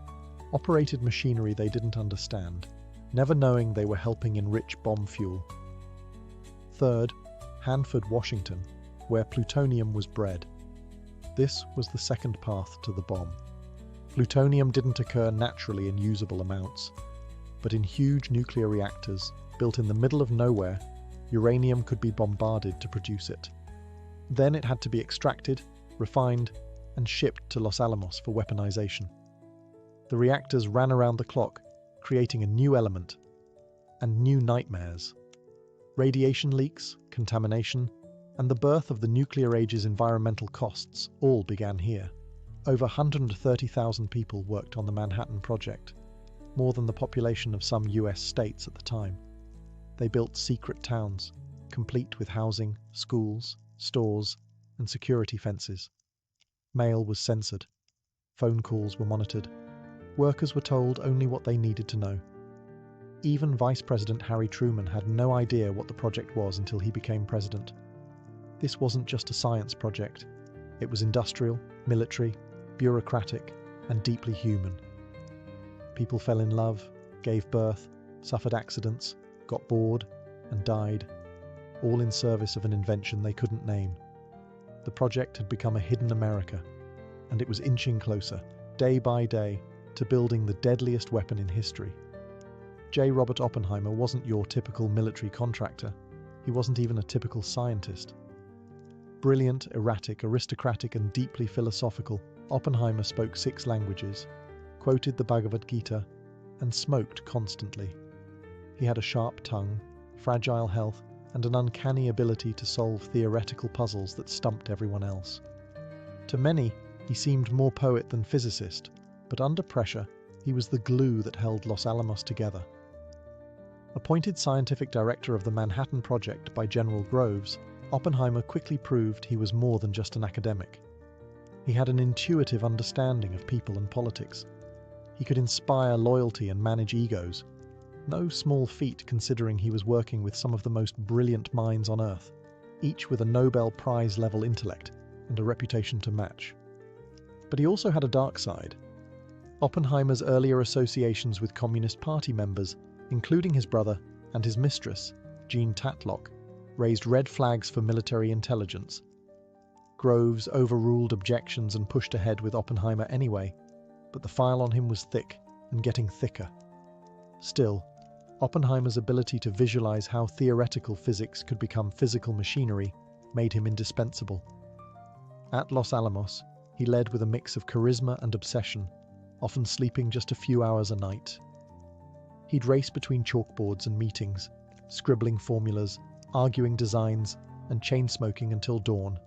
operated machinery they didn't understand, never knowing they were helping enrich bomb fuel. Third, Hanford, Washington, where plutonium was bred. This was the second path to the bomb. Plutonium didn't occur naturally in usable amounts, but in huge nuclear reactors built in the middle of nowhere, uranium could be bombarded to produce it. Then it had to be extracted, refined, and shipped to Los Alamos for weaponization. The reactors ran around the clock, creating a new element and new nightmares. Radiation leaks, contamination, and the birth of the nuclear age's environmental costs all began here. Over 130,000 people worked on the Manhattan Project, more than the population of some US states at the time. They built secret towns, complete with housing, schools, stores, and security fences. Mail was censored. Phone calls were monitored. Workers were told only what they needed to know. Even Vice President Harry Truman had no idea what the project was until he became president. This wasn't just a science project. It was industrial, military, bureaucratic, and deeply human. People fell in love, gave birth, suffered accidents, got bored, and died, all in service of an invention they couldn't name. The project had become a hidden America, and it was inching closer, day by day, to building the deadliest weapon in history. J. Robert Oppenheimer wasn't your typical military contractor. He wasn't even a typical scientist. Brilliant, erratic, aristocratic, and deeply philosophical, Oppenheimer spoke 6 languages, quoted the Bhagavad Gita, and smoked constantly. He had a sharp tongue, fragile health, and an uncanny ability to solve theoretical puzzles that stumped everyone else. To many, he seemed more poet than physicist, but under pressure, he was the glue that held Los Alamos together. Appointed scientific director of the Manhattan Project by General Groves, Oppenheimer quickly proved he was more than just an academic. He had an intuitive understanding of people and politics. He could inspire loyalty and manage egos. No small feat considering he was working with some of the most brilliant minds on Earth, each with a Nobel Prize-level intellect and a reputation to match. But he also had a dark side. Oppenheimer's earlier associations with Communist Party members, including his brother and his mistress, Jean Tatlock, raised red flags for military intelligence. Groves overruled objections and pushed ahead with Oppenheimer anyway, but the file on him was thick and getting thicker. Still, Oppenheimer's ability to visualize how theoretical physics could become physical machinery made him indispensable. At Los Alamos, he led with a mix of charisma and obsession, often sleeping just a few hours a night. He'd race between chalkboards and meetings, scribbling formulas, arguing designs, and chain-smoking until dawn.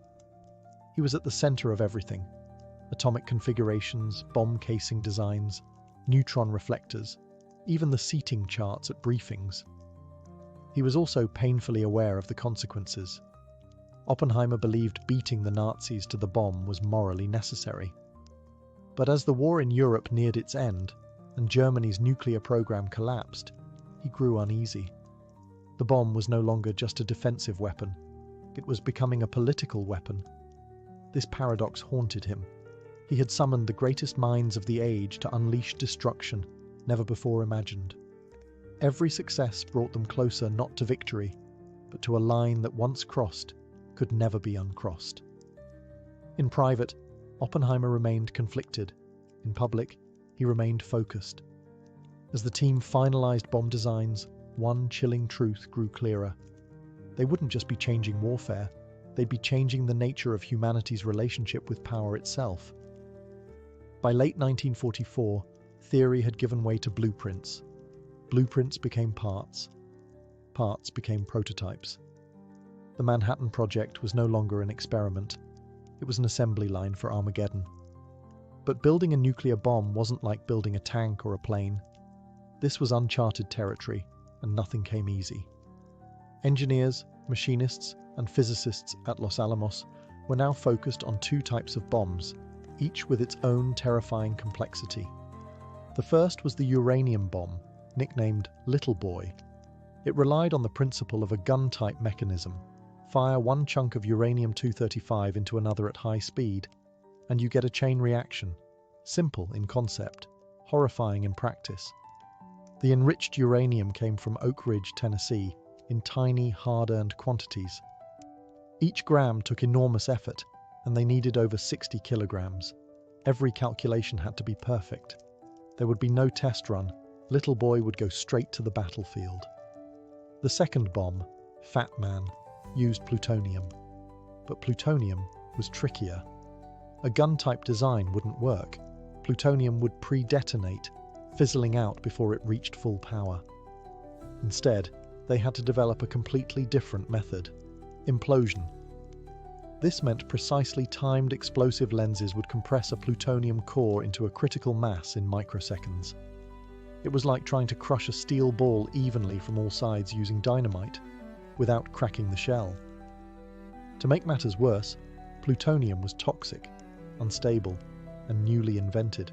He was at the center of everything: atomic configurations, bomb casing designs, neutron reflectors, even the seating charts at briefings. He was also painfully aware of the consequences. Oppenheimer believed beating the Nazis to the bomb was morally necessary. But as the war in Europe neared its end, and Germany's nuclear program collapsed, he grew uneasy. The bomb was no longer just a defensive weapon. It was becoming a political weapon. This paradox haunted him. He had summoned the greatest minds of the age to unleash destruction never before imagined. Every success brought them closer not to victory, but to a line that once crossed could never be uncrossed. In private, Oppenheimer remained conflicted. In public, he remained focused. As the team finalized bomb designs, one chilling truth grew clearer. They wouldn't just be changing warfare, they'd be changing the nature of humanity's relationship with power itself. By late 1944, theory had given way to blueprints. Blueprints became parts. Parts became prototypes. The Manhattan Project was no longer an experiment. It was an assembly line for Armageddon. But building a nuclear bomb wasn't like building a tank or a plane. This was uncharted territory, and nothing came easy. Engineers, machinists, and physicists at Los Alamos were now focused on two types of bombs, each with its own terrifying complexity. The first was the uranium bomb, nicknamed Little Boy. It relied on the principle of a gun-type mechanism. Fire one chunk of uranium-235 into another at high speed, and you get a chain reaction. Simple in concept, horrifying in practice. The enriched uranium came from Oak Ridge, Tennessee, in tiny, hard-earned quantities. Each gram took enormous effort, and they needed over 60 kilograms. Every calculation had to be perfect. There would be no test run. Little Boy would go straight to the battlefield. The second bomb, Fat Man, used plutonium. But plutonium was trickier. A gun-type design wouldn't work. Plutonium would pre-detonate, fizzling out before it reached full power. Instead, they had to develop a completely different method: implosion. This meant precisely timed explosive lenses would compress a plutonium core into a critical mass in microseconds. It was like trying to crush a steel ball evenly from all sides using dynamite, without cracking the shell. To make matters worse, plutonium was toxic, unstable, and newly invented.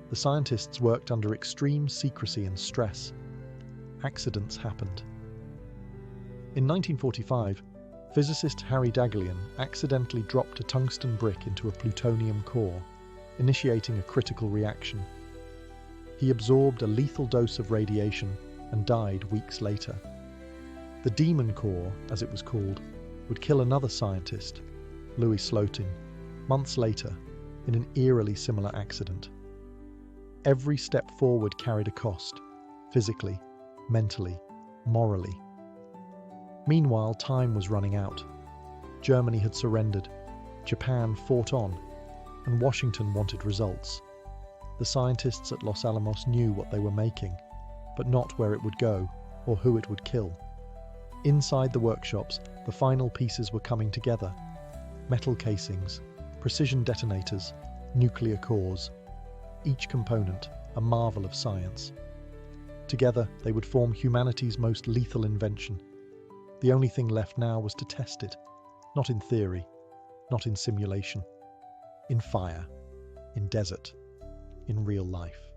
The scientists worked under extreme secrecy and stress. Accidents happened. In 1945, physicist Harry Daghlian accidentally dropped a tungsten brick into a plutonium core, initiating a critical reaction. He absorbed a lethal dose of radiation and died weeks later. The Demon Core, as it was called, would kill another scientist, Louis Slotin, months later, in an eerily similar accident. Every step forward carried a cost, physically, mentally, morally. Meanwhile, time was running out. Germany had surrendered, Japan fought on, and Washington wanted results. The scientists at Los Alamos knew what they were making, but not where it would go or who it would kill. Inside the workshops, the final pieces were coming together. Metal casings, precision detonators, nuclear cores. Each component, a marvel of science. Together, they would form humanity's most lethal invention. The only thing left now was to test it, not in theory, not in simulation. In fire, in desert, in real life.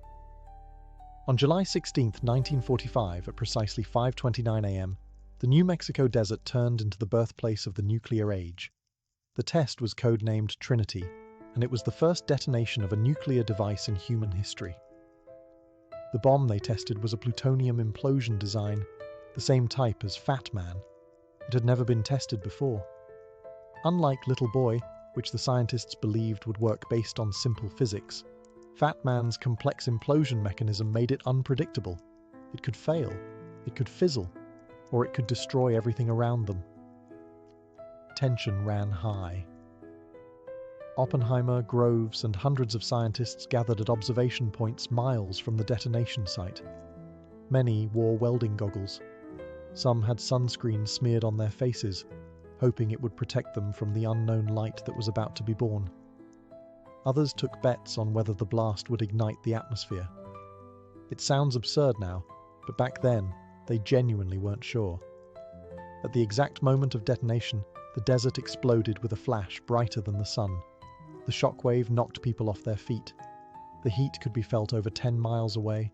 On July 16, 1945, at precisely 5:29 a.m., the New Mexico desert turned into the birthplace of the nuclear age. The test was codenamed Trinity, and it was the first detonation of a nuclear device in human history. The bomb they tested was a plutonium implosion design, the same type as Fat Man. It had never been tested before. Unlike Little Boy, which the scientists believed would work based on simple physics, Fat Man's complex implosion mechanism made it unpredictable. It could fail, it could fizzle, or it could destroy everything around them. Tension ran high. Oppenheimer, Groves, and hundreds of scientists gathered at observation points miles from the detonation site. Many wore welding goggles. Some had sunscreen smeared on their faces, hoping it would protect them from the unknown light that was about to be born. Others took bets on whether the blast would ignite the atmosphere. It sounds absurd now, but back then, they genuinely weren't sure. At the exact moment of detonation, the desert exploded with a flash brighter than the sun. The shockwave knocked people off their feet. The heat could be felt over 10 miles away.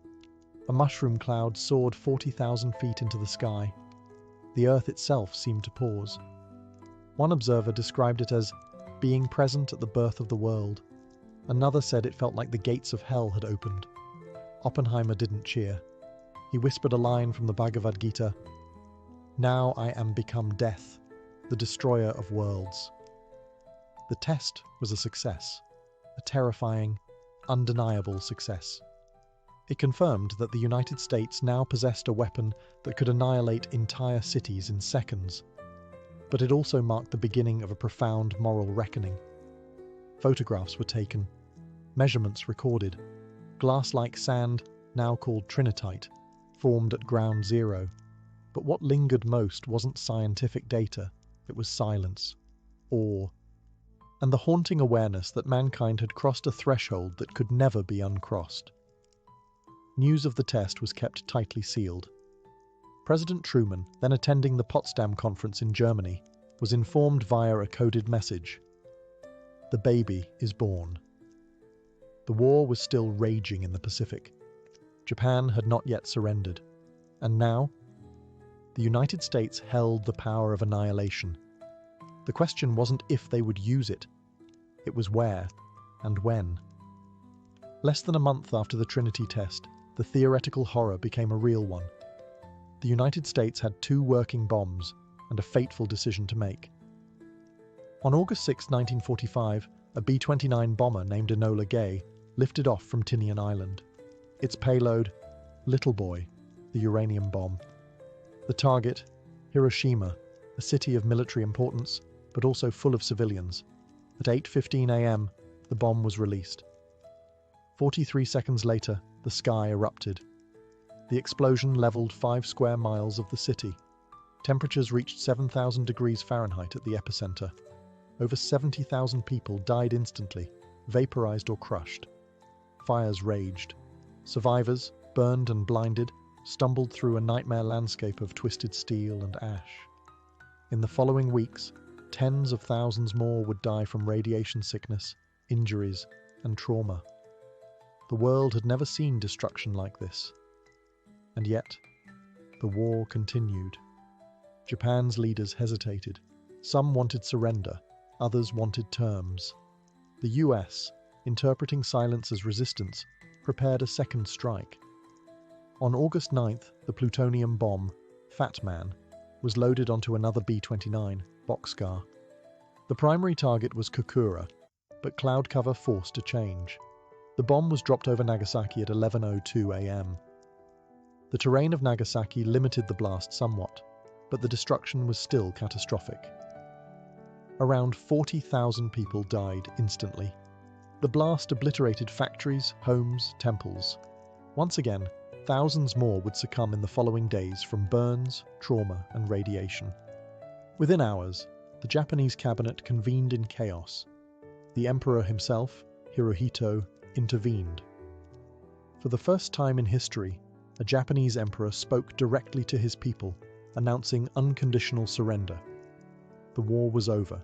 A mushroom cloud soared 40,000 feet into the sky. The earth itself seemed to pause. One observer described it as being present at the birth of the world. Another said it felt like the gates of hell had opened. Oppenheimer didn't cheer. He whispered a line from the Bhagavad Gita, "Now I am become death, the destroyer of worlds." The test was a success, a terrifying, undeniable success. It confirmed that the United States now possessed a weapon that could annihilate entire cities in seconds. But it also marked the beginning of a profound moral reckoning. Photographs were taken, measurements recorded. Glass-like sand, now called trinitite, formed at ground zero. But what lingered most wasn't scientific data, it was silence, awe, and the haunting awareness that mankind had crossed a threshold that could never be uncrossed. News of the test was kept tightly sealed. President Truman, then attending the Potsdam Conference in Germany, was informed via a coded message. The baby is born. The war was still raging in the Pacific. Japan had not yet surrendered. And now, the United States held the power of annihilation. The question wasn't if they would use it. It was where and when. Less than a month after the Trinity test, the theoretical horror became a real one. The United States had 2 working bombs and a fateful decision to make. On August 6, 1945, a B-29 bomber named Enola Gay lifted off from Tinian Island. Its payload, Little Boy, the uranium bomb. The target, Hiroshima, a city of military importance, but also full of civilians. At 8:15 a.m., the bomb was released. 43 seconds later, the sky erupted. The explosion leveled 5 square miles of the city. Temperatures reached 7,000 degrees Fahrenheit at the epicenter. Over 70,000 people died instantly, vaporized or crushed. Fires raged. Survivors, burned and blinded, stumbled through a nightmare landscape of twisted steel and ash. In the following weeks, tens of thousands more would die from radiation sickness, injuries, and trauma. The world had never seen destruction like this. And yet, the war continued. Japan's leaders hesitated. Some wanted surrender, others wanted terms. The US, interpreting silence as resistance, prepared a second strike. On August 9th, the plutonium bomb, Fat Man, was loaded onto another B-29, Boxcar. The primary target was Kokura, but cloud cover forced a change. The bomb was dropped over Nagasaki at 11:02 a.m. The terrain of Nagasaki limited the blast somewhat, but the destruction was still catastrophic. Around 40,000 people died instantly. The blast obliterated factories, homes, temples. Once again, thousands more would succumb in the following days from burns, trauma, and radiation. Within hours, the Japanese cabinet convened in chaos. The emperor himself, Hirohito, intervened. For the first time in history, a Japanese emperor spoke directly to his people, announcing unconditional surrender. The war was over.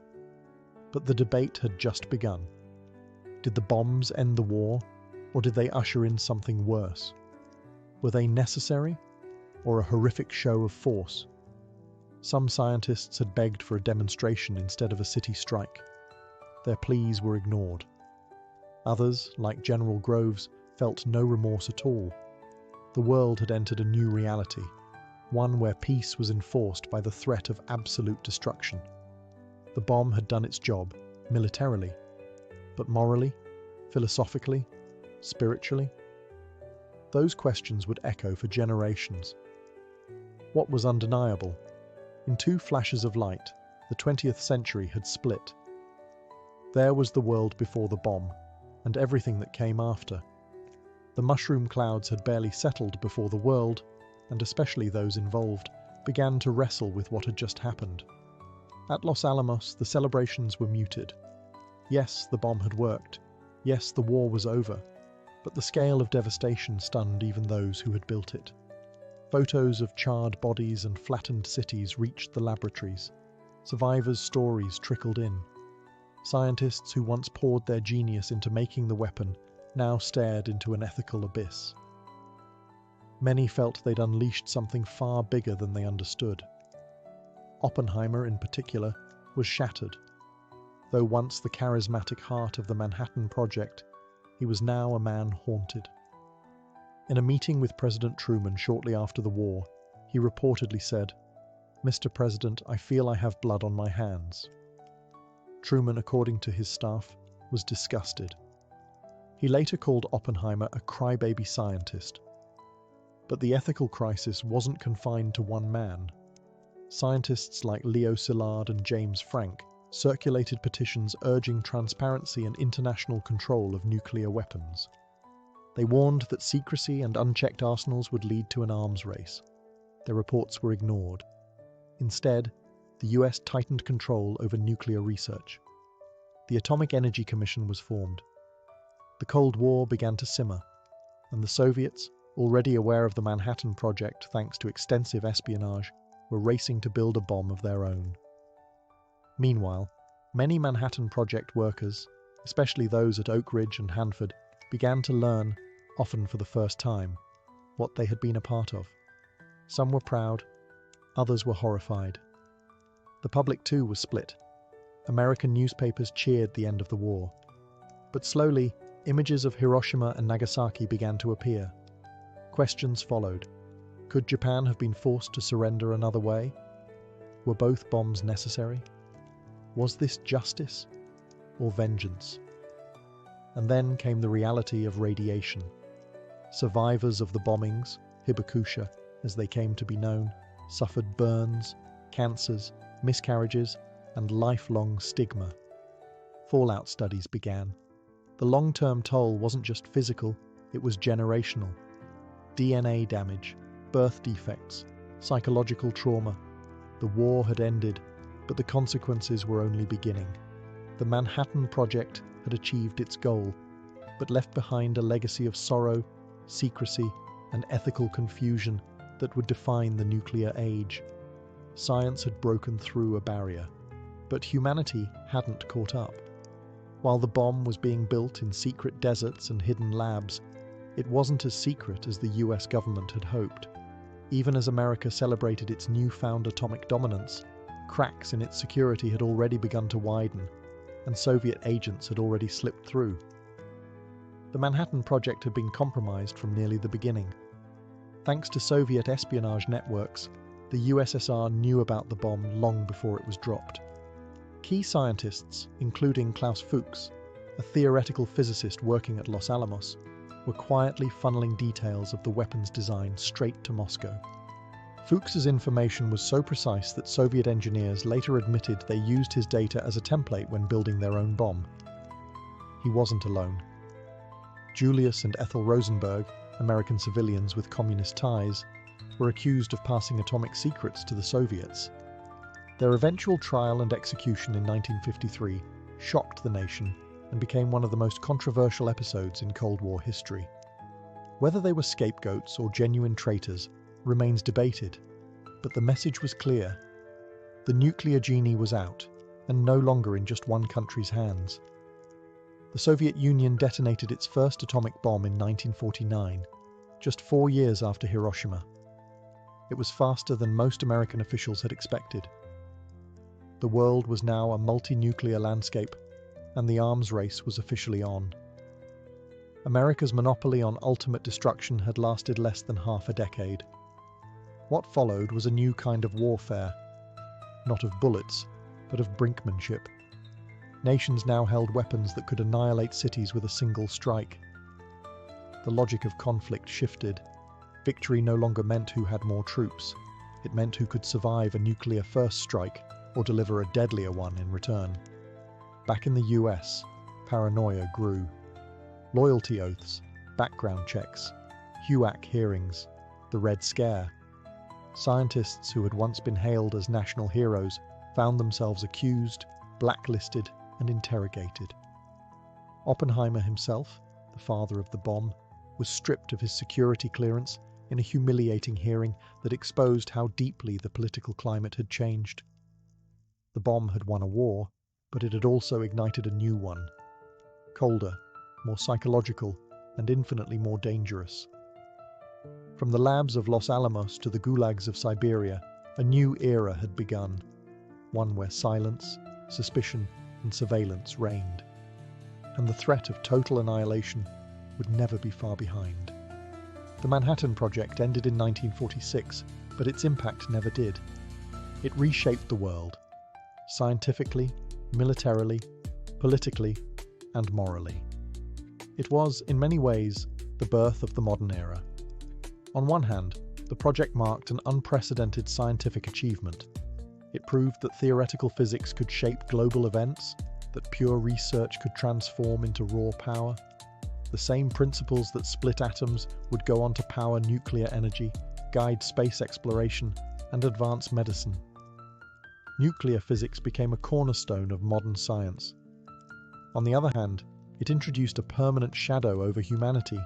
But the debate had just begun. Did the bombs end the war, or did they usher in something worse? Were they necessary, or a horrific show of force? Some scientists had begged for a demonstration instead of a city strike. Their pleas were ignored. Others, like General Groves, felt no remorse at all. The world had entered a new reality, one where peace was enforced by the threat of absolute destruction. The bomb had done its job, militarily, but morally, philosophically, spiritually? Those questions would echo for generations. What was undeniable? In 2 flashes of light, the 20th century had split. There was the world before the bomb, and everything that came after. The mushroom clouds had barely settled before the world, and especially those involved, began to wrestle with what had just happened. At Los Alamos, the celebrations were muted. Yes, the bomb had worked. Yes, the war was over. But the scale of devastation stunned even those who had built it. Photos of charred bodies and flattened cities reached the laboratories. Survivors' stories trickled in. Scientists who once poured their genius into making the weapon now stared into an ethical abyss. Many felt they'd unleashed something far bigger than they understood. Oppenheimer, in particular, was shattered. Though once the charismatic heart of the Manhattan Project, he was now a man haunted. In a meeting with President Truman shortly after the war, he reportedly said, "Mr. President, I feel I have blood on my hands." Truman, according to his staff, was disgusted. He later called Oppenheimer a crybaby scientist. But the ethical crisis wasn't confined to one man. Scientists like Leo Szilard and James Frank circulated petitions urging transparency and international control of nuclear weapons. They warned that secrecy and unchecked arsenals would lead to an arms race. Their reports were ignored. Instead, the US tightened control over nuclear research. The Atomic Energy Commission was formed. The Cold War began to simmer, and the Soviets, already aware of the Manhattan Project thanks to extensive espionage, were racing to build a bomb of their own. Meanwhile, many Manhattan Project workers, especially those at Oak Ridge and Hanford, began to learn, often for the first time, what they had been a part of. Some were proud, others were horrified. The public too was split. American newspapers cheered the end of the war. But slowly, images of Hiroshima and Nagasaki began to appear. Questions followed. Could Japan have been forced to surrender another way? Were both bombs necessary? Was this justice or vengeance? And then came the reality of radiation. Survivors of the bombings, hibakusha as they came to be known, suffered burns, cancers, miscarriages, and lifelong stigma. Fallout studies began. The long-term toll wasn't just physical, it was generational. DNA damage, birth defects, psychological trauma. The war had ended, but the consequences were only beginning. The Manhattan Project had achieved its goal, but left behind a legacy of sorrow, secrecy, and ethical confusion that would define the nuclear age. Science had broken through a barrier, but humanity hadn't caught up. While the bomb was being built in secret deserts and hidden labs, it wasn't as secret as the US government had hoped. Even as America celebrated its newfound atomic dominance, cracks in its security had already begun to widen, and Soviet agents had already slipped through. The Manhattan Project had been compromised from nearly the beginning. Thanks to Soviet espionage networks, the USSR knew about the bomb long before it was dropped. Key scientists, including Klaus Fuchs, a theoretical physicist working at Los Alamos, were quietly funneling details of the weapon's design straight to Moscow. Fuchs's information was so precise that Soviet engineers later admitted they used his data as a template when building their own bomb. He wasn't alone. Julius and Ethel Rosenberg, American civilians with communist ties, were accused of passing atomic secrets to the Soviets. Their eventual trial and execution in 1953 shocked the nation and became one of the most controversial episodes in Cold War history. Whether they were scapegoats or genuine traitors remains debated, but the message was clear. The nuclear genie was out, and no longer in just one country's hands. The Soviet Union detonated its first atomic bomb in 1949, just 4 years after Hiroshima. It was faster than most American officials had expected. The world was now a multi-nuclear landscape, and the arms race was officially on. America's monopoly on ultimate destruction had lasted less than half a decade. What followed was a new kind of warfare, not of bullets, but of brinkmanship. Nations now held weapons that could annihilate cities with a single strike. The logic of conflict shifted. Victory no longer meant who had more troops. It meant who could survive a nuclear first strike or deliver a deadlier one in return. Back in the US, paranoia grew. Loyalty oaths, background checks, HUAC hearings, the Red Scare. Scientists who had once been hailed as national heroes found themselves accused, blacklisted, and interrogated. Oppenheimer himself, the father of the bomb, was stripped of his security clearance in a humiliating hearing that exposed how deeply the political climate had changed. The bomb had won a war, but it had also ignited a new one. Colder, more psychological, and infinitely more dangerous. From the labs of Los Alamos to the gulags of Siberia, a new era had begun, one where silence, suspicion, and surveillance reigned. And the threat of total annihilation would never be far behind. The Manhattan Project ended in 1946, but its impact never did. It reshaped the world, scientifically, militarily, politically, and morally. It was, in many ways, the birth of the modern era. On one hand, the project marked an unprecedented scientific achievement. It proved that theoretical physics could shape global events, that pure research could transform into raw power. The same principles that split atoms would go on to power nuclear energy, guide space exploration, and advance medicine. Nuclear physics became a cornerstone of modern science. On the other hand, it introduced a permanent shadow over humanity.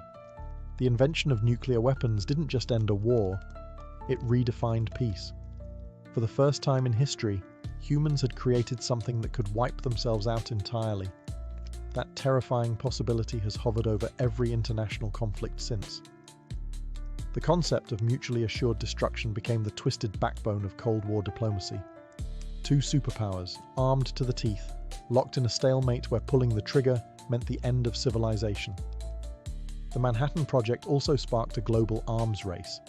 The invention of nuclear weapons didn't just end a war, it redefined peace. For the first time in history, humans had created something that could wipe themselves out entirely. That terrifying possibility has hovered over every international conflict since. The concept of mutually assured destruction became the twisted backbone of Cold War diplomacy. Two superpowers, armed to the teeth, locked in a stalemate where pulling the trigger meant the end of civilization. The Manhattan Project also sparked a global arms race.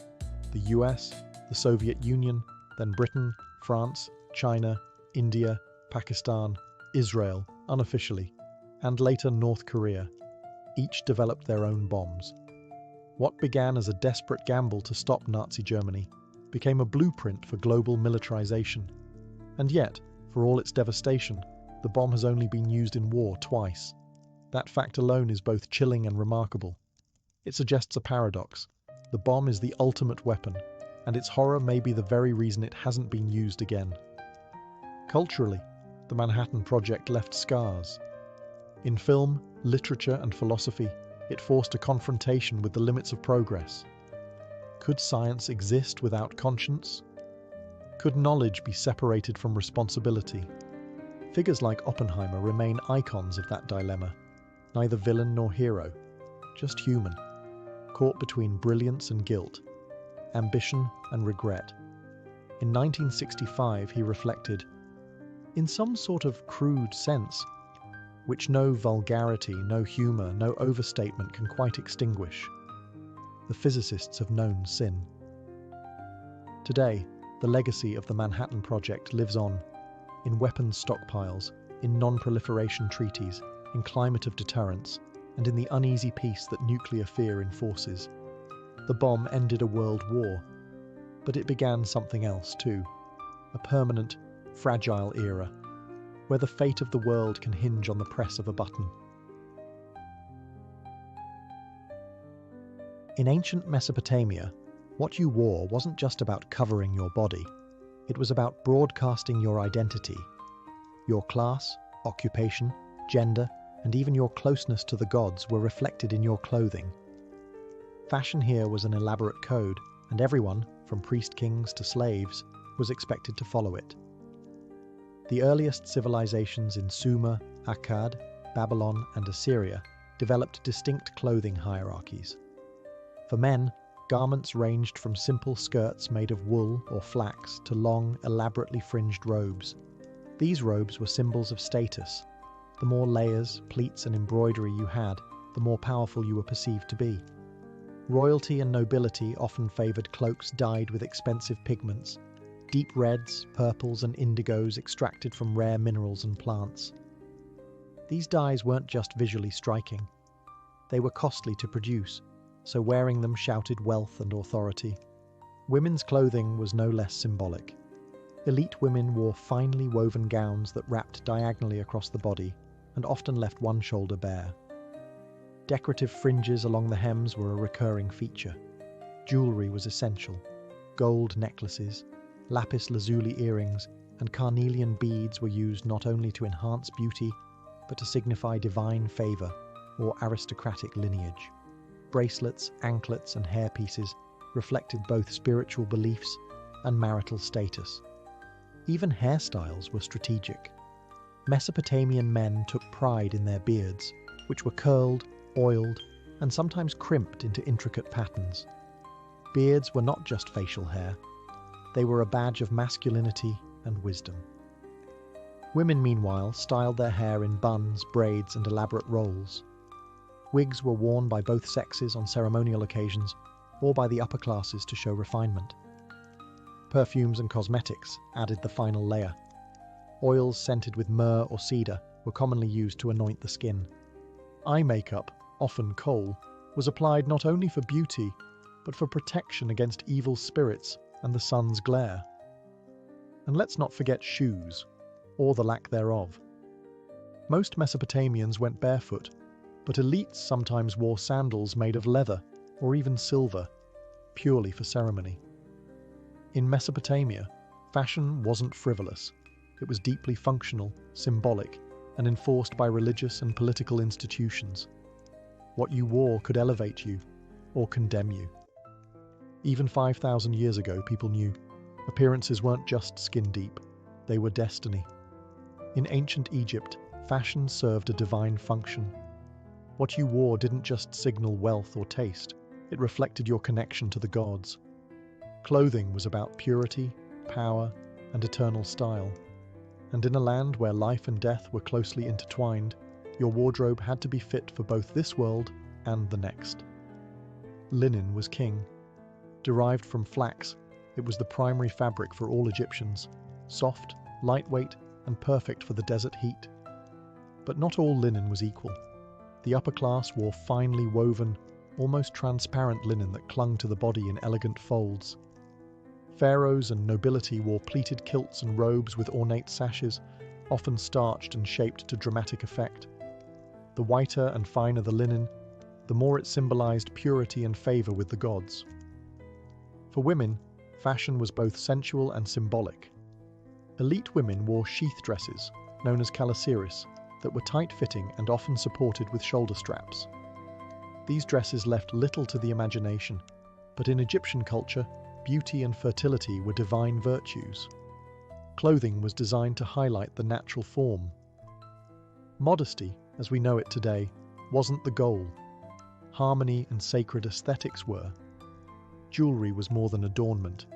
The US, the Soviet Union, then Britain, France, China, India, Pakistan, Israel, unofficially, and later North Korea. Each developed their own bombs. What began as a desperate gamble to stop Nazi Germany became a blueprint for global militarization. And yet, for all its devastation, the bomb has only been used in war twice. That fact alone is both chilling and remarkable. It suggests a paradox. The bomb is the ultimate weapon, and its horror may be the very reason it hasn't been used again. Culturally, the Manhattan Project left scars. In film, literature, and philosophy, it forced a confrontation with the limits of progress. Could science exist without conscience? Could knowledge be separated from responsibility? Figures like Oppenheimer remain icons of that dilemma, neither villain nor hero, just human, caught between brilliance and guilt, ambition and regret. In 1965, he reflected, "In some sort of crude sense, which no vulgarity, no humor, no overstatement can quite extinguish, the physicists have known sin." Today, the legacy of the Manhattan Project lives on, in weapons stockpiles, in non-proliferation treaties, in climate of deterrence, and in the uneasy peace that nuclear fear enforces. The bomb ended a world war, but it began something else too, a permanent, fragile era, where the fate of the world can hinge on the press of a button. In ancient Mesopotamia, what you wore wasn't just about covering your body, it was about broadcasting your identity. Your class, occupation, gender, and even your closeness to the gods were reflected in your clothing. Fashion here was an elaborate code, and everyone, from priest-kings to slaves, was expected to follow it. The earliest civilizations in Sumer, Akkad, Babylon, and Assyria developed distinct clothing hierarchies. For men, garments ranged from simple skirts made of wool or flax to long, elaborately fringed robes. These robes were symbols of status. The more layers, pleats, and embroidery you had, the more powerful you were perceived to be. Royalty and nobility often favored cloaks dyed with expensive pigments, deep reds, purples, and indigos extracted from rare minerals and plants. These dyes weren't just visually striking. They were costly to produce, so wearing them shouted wealth and authority. Women's clothing was no less symbolic. Elite women wore finely woven gowns that wrapped diagonally across the body and often left one shoulder bare. Decorative fringes along the hems were a recurring feature. Jewelry was essential. Gold necklaces, lapis lazuli earrings, and carnelian beads were used not only to enhance beauty, but to signify divine favor or aristocratic lineage. Bracelets, anklets, and hairpieces reflected both spiritual beliefs and marital status. Even hairstyles were strategic. Mesopotamian men took pride in their beards, which were curled, oiled, and sometimes crimped into intricate patterns. Beards were not just facial hair. They were a badge of masculinity and wisdom. Women, meanwhile, styled their hair in buns, braids, and elaborate rolls. Wigs were worn by both sexes on ceremonial occasions or by the upper classes to show refinement. Perfumes and cosmetics added the final layer. Oils scented with myrrh or cedar were commonly used to anoint the skin. Eye makeup, often kohl, was applied not only for beauty, but for protection against evil spirits and the sun's glare. And let's not forget shoes, or the lack thereof. Most Mesopotamians went barefoot. But elites sometimes wore sandals made of leather or even silver, purely for ceremony. In Mesopotamia, fashion wasn't frivolous. It was deeply functional, symbolic, and enforced by religious and political institutions. What you wore could elevate you or condemn you. Even 5,000 years ago, people knew appearances weren't just skin deep, they were destiny. In ancient Egypt, fashion served a divine function. What you wore didn't just signal wealth or taste, it reflected your connection to the gods. Clothing was about purity, power, and eternal style. And in a land where life and death were closely intertwined, your wardrobe had to be fit for both this world and the next. Linen was king. Derived from flax, it was the primary fabric for all Egyptians, soft, lightweight, and perfect for the desert heat. But not all linen was equal. The upper class wore finely woven, almost transparent linen that clung to the body in elegant folds. Pharaohs and nobility wore pleated kilts and robes with ornate sashes, often starched and shaped to dramatic effect. The whiter and finer the linen, the more it symbolized purity and favor with the gods. For women, fashion was both sensual and symbolic. Elite women wore sheath dresses, known as calasiris, that were tight-fitting and often supported with shoulder straps. These dresses left little to the imagination, but in Egyptian culture, beauty and fertility were divine virtues. Clothing was designed to highlight the natural form. Modesty, as we know it today, wasn't the goal. Harmony and sacred aesthetics were. Jewelry was more than adornment.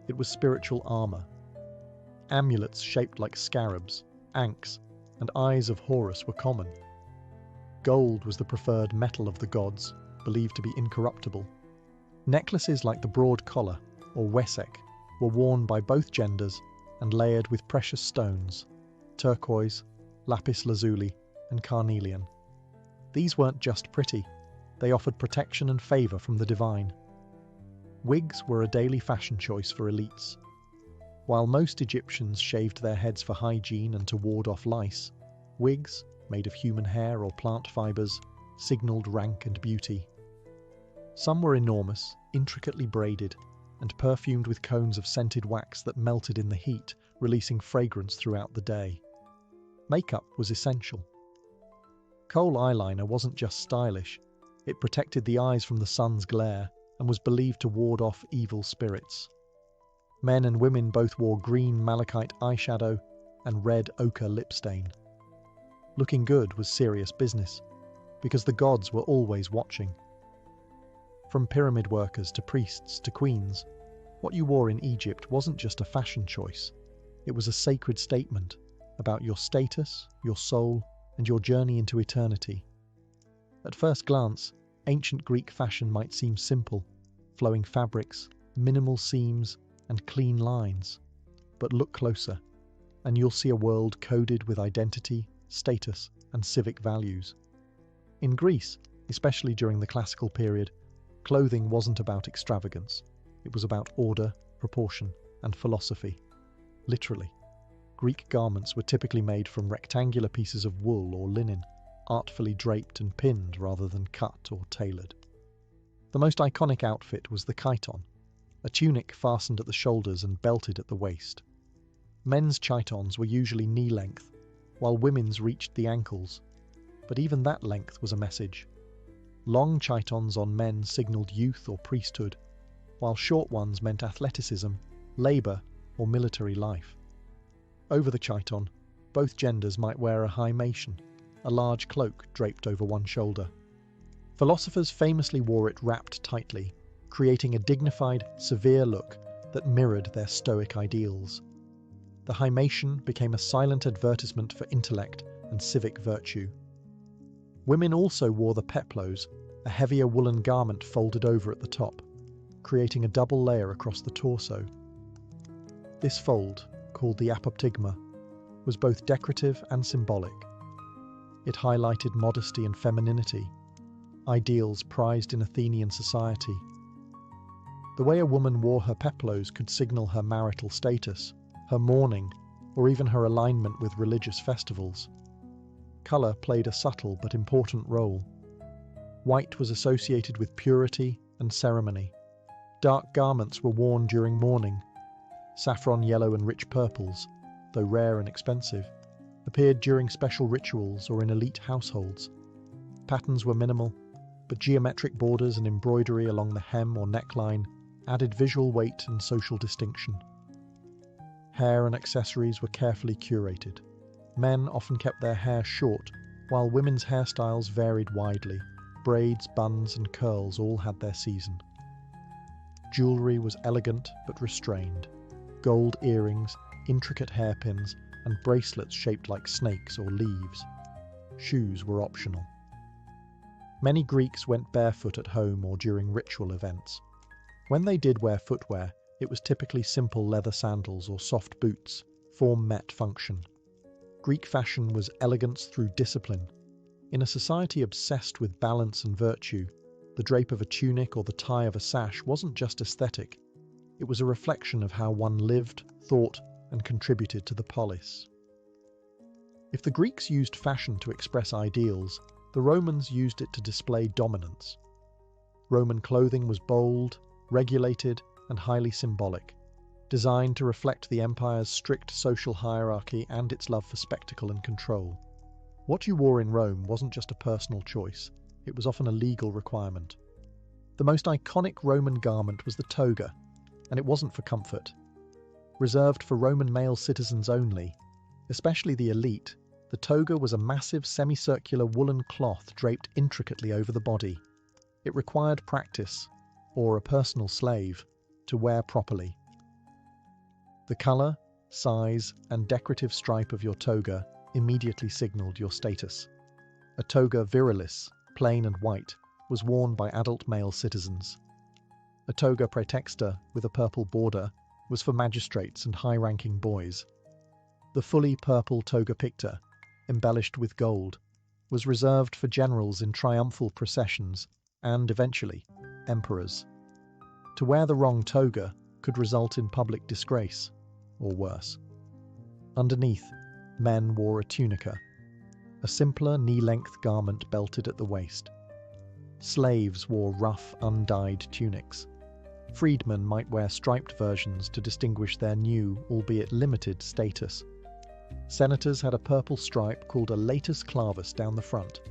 It was spiritual armor. Amulets shaped like scarabs, ankhs, and eyes of Horus were common. Gold was the preferred metal of the gods, believed to be incorruptible. Necklaces like the broad collar, or wesek, were worn by both genders and layered with precious stones, turquoise, lapis lazuli, and carnelian. These weren't just pretty, they offered protection and favor from the divine. Wigs were a daily fashion choice for elites. While most Egyptians shaved their heads for hygiene and to ward off lice, wigs, made of human hair or plant fibers, signaled rank and beauty. Some were enormous, intricately braided, and perfumed with cones of scented wax that melted in the heat, releasing fragrance throughout the day. Makeup was essential. Kohl eyeliner wasn't just stylish, it protected the eyes from the sun's glare and was believed to ward off evil spirits. Men and women both wore green malachite eyeshadow and red ochre lip stain. Looking good was serious business, because the gods were always watching. From pyramid workers to priests to queens, what you wore in Egypt wasn't just a fashion choice, it was a sacred statement about your status, your soul, and your journey into eternity. At first glance, ancient Greek fashion might seem simple, flowing fabrics, minimal seams, and clean lines. But look closer, and you'll see a world coded with identity, status, and civic values. In Greece, especially during the classical period, clothing wasn't about extravagance. It was about order, proportion, and philosophy. Literally. Greek garments were typically made from rectangular pieces of wool or linen, artfully draped and pinned rather than cut or tailored. The most iconic outfit was the chiton, a tunic fastened at the shoulders and belted at the waist. Men's chitons were usually knee-length, while women's reached the ankles, but even that length was a message. Long chitons on men signaled youth or priesthood, while short ones meant athleticism, labour, or military life. Over the chiton, both genders might wear a hymation, a large cloak draped over one shoulder. Philosophers famously wore it wrapped tightly, creating a dignified, severe look that mirrored their Stoic ideals. The hymation became a silent advertisement for intellect and civic virtue. Women also wore the peplos, a heavier woolen garment folded over at the top, creating a double layer across the torso. This fold, called the apoptygma, was both decorative and symbolic. It highlighted modesty and femininity, ideals prized in Athenian society. The way a woman wore her peplos could signal her marital status, her mourning, or even her alignment with religious festivals. Colour played a subtle but important role. White was associated with purity and ceremony. Dark garments were worn during mourning. Saffron yellow and rich purples, though rare and expensive, appeared during special rituals or in elite households. Patterns were minimal, but geometric borders and embroidery along the hem or neckline added visual weight and social distinction. Hair and accessories were carefully curated. Men often kept their hair short, while women's hairstyles varied widely. Braids, buns, and curls all had their season. Jewellery was elegant but restrained. Gold earrings, intricate hairpins, and bracelets shaped like snakes or leaves. Shoes were optional. Many Greeks went barefoot at home or during ritual events. When they did wear footwear, it was typically simple leather sandals or soft boots. Form met function. Greek fashion was elegance through discipline. In a society obsessed with balance and virtue, the drape of a tunic or the tie of a sash wasn't just aesthetic. It was a reflection of how one lived, thought, and contributed to the polis. If the Greeks used fashion to express ideals, the Romans used it to display dominance. Roman clothing was bold, regulated, and highly symbolic, designed to reflect the empire's strict social hierarchy and its love for spectacle and control. What you wore in Rome wasn't just a personal choice, it was often a legal requirement. The most iconic Roman garment was the toga, and it wasn't for comfort. Reserved for Roman male citizens only, especially the elite, the toga was a massive semicircular woolen cloth draped intricately over the body. It required practice, or a personal slave, to wear properly. The colour, size, and decorative stripe of your toga immediately signalled your status. A toga virilis, plain and white, was worn by adult male citizens. A toga praetexta with a purple border was for magistrates and high-ranking boys. The fully purple toga picta, embellished with gold, was reserved for generals in triumphal processions and, eventually, emperors. To wear the wrong toga could result in public disgrace, or worse. Underneath, men wore a tunica, a simpler knee-length garment belted at the waist. Slaves wore rough, undyed tunics. Freedmen might wear striped versions to distinguish their new, albeit limited, status. Senators had a purple stripe called a latus clavus down the front.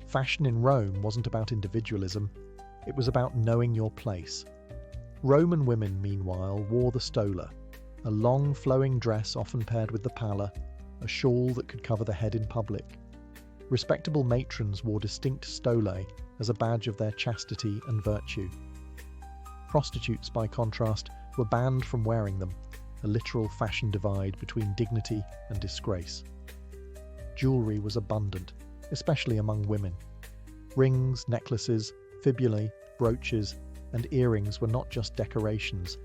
Fashion in Rome wasn't about individualism, it was about knowing your place. Roman women, meanwhile, wore the stola, a long flowing dress often paired with the palla, a shawl that could cover the head in public. Respectable matrons wore distinct stolae as a badge of their chastity and virtue. Prostitutes, by contrast, were banned from wearing them, a literal fashion divide between dignity and disgrace. Jewellery was abundant, especially among women. Rings, necklaces, fibulae, brooches, and earrings were not just decorations.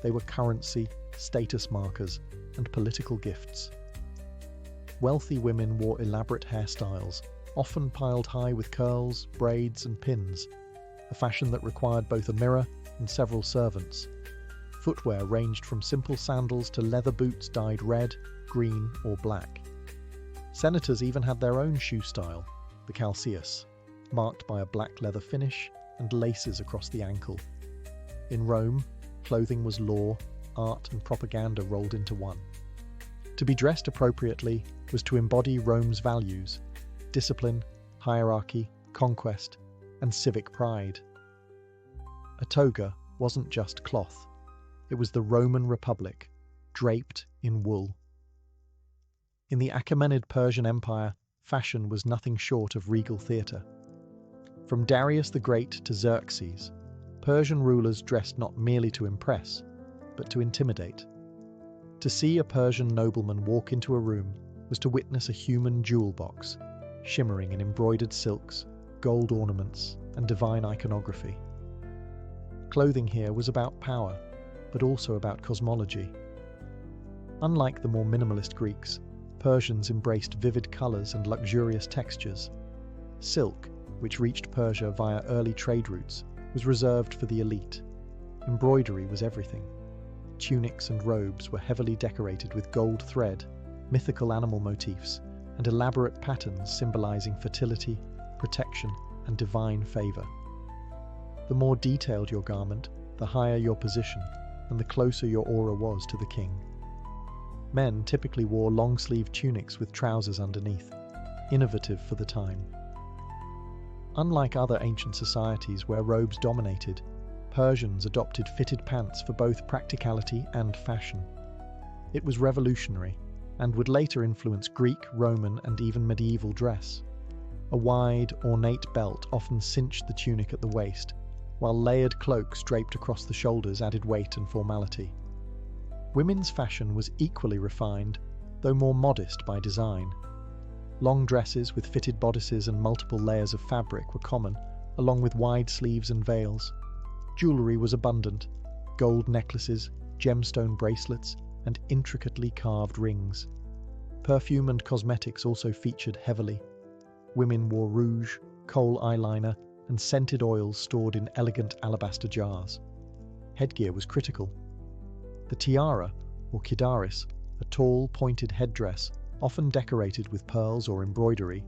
They were currency, status markers, and political gifts. Wealthy women wore elaborate hairstyles, often piled high with curls, braids, and pins, a fashion that required both a mirror and several servants. Footwear ranged from simple sandals to leather boots dyed red, green, or black. Senators even had their own shoe style, the calceus, marked by a black leather finish and laces across the ankle. In Rome, clothing was law, art, and propaganda rolled into one. To be dressed appropriately was to embody Rome's values: discipline, hierarchy, conquest, and civic pride. A toga wasn't just cloth. It was the Roman Republic, draped in wool. In the Achaemenid Persian Empire, fashion was nothing short of regal theatre. From Darius the Great to Xerxes, Persian rulers dressed not merely to impress, but to intimidate. To see a Persian nobleman walk into a room was to witness a human jewel box, shimmering in embroidered silks, gold ornaments, and divine iconography. Clothing here was about power, but also about cosmology. Unlike the more minimalist Greeks, Persians embraced vivid colours and luxurious textures. Silk, which reached Persia via early trade routes, was reserved for the elite. Embroidery was everything. Tunics and robes were heavily decorated with gold thread, mythical animal motifs, and elaborate patterns symbolizing fertility, protection, and divine favor. The more detailed your garment, the higher your position, and the closer your aura was to the king. Men typically wore long-sleeved tunics with trousers underneath, innovative for the time. Unlike other ancient societies where robes dominated, Persians adopted fitted pants for both practicality and fashion. It was revolutionary, and would later influence Greek, Roman, and even medieval dress. A wide, ornate belt often cinched the tunic at the waist, while layered cloaks draped across the shoulders added weight and formality. Women's fashion was equally refined, though more modest by design. Long dresses with fitted bodices and multiple layers of fabric were common, along with wide sleeves and veils. Jewelry was abundant: gold necklaces, gemstone bracelets, and intricately carved rings. Perfume and cosmetics also featured heavily. Women wore rouge, kohl eyeliner, and scented oils stored in elegant alabaster jars. Headgear was critical. The tiara, or kidaris, a tall, pointed headdress, often decorated with pearls or embroidery,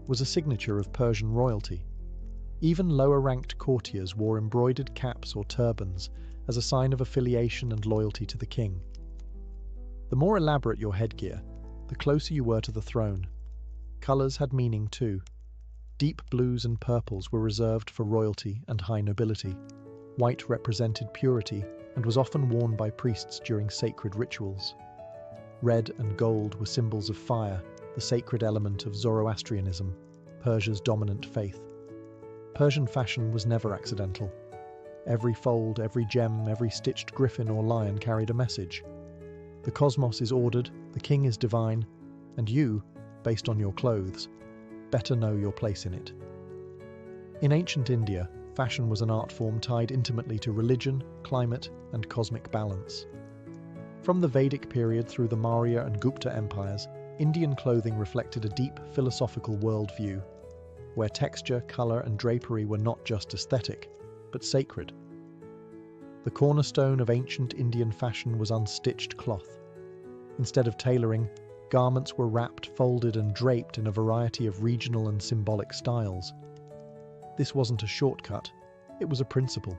was a signature of Persian royalty. Even lower-ranked courtiers wore embroidered caps or turbans as a sign of affiliation and loyalty to the king. The more elaborate your headgear, the closer you were to the throne. Colours had meaning too. Deep blues and purples were reserved for royalty and high nobility. White represented purity and was often worn by priests during sacred rituals. Red and gold were symbols of fire, the sacred element of Zoroastrianism, Persia's dominant faith. Persian fashion was never accidental. Every fold, every gem, every stitched griffin or lion carried a message. The cosmos is ordered, the king is divine, and you, based on your clothes, better know your place in it. In ancient India, fashion was an art form tied intimately to religion, climate, and cosmic balance. From the Vedic period through the Maurya and Gupta empires, Indian clothing reflected a deep philosophical worldview, where texture, colour, and drapery were not just aesthetic, but sacred. The cornerstone of ancient Indian fashion was unstitched cloth. Instead of tailoring, garments were wrapped, folded, and draped in a variety of regional and symbolic styles. This wasn't a shortcut, it was a principle.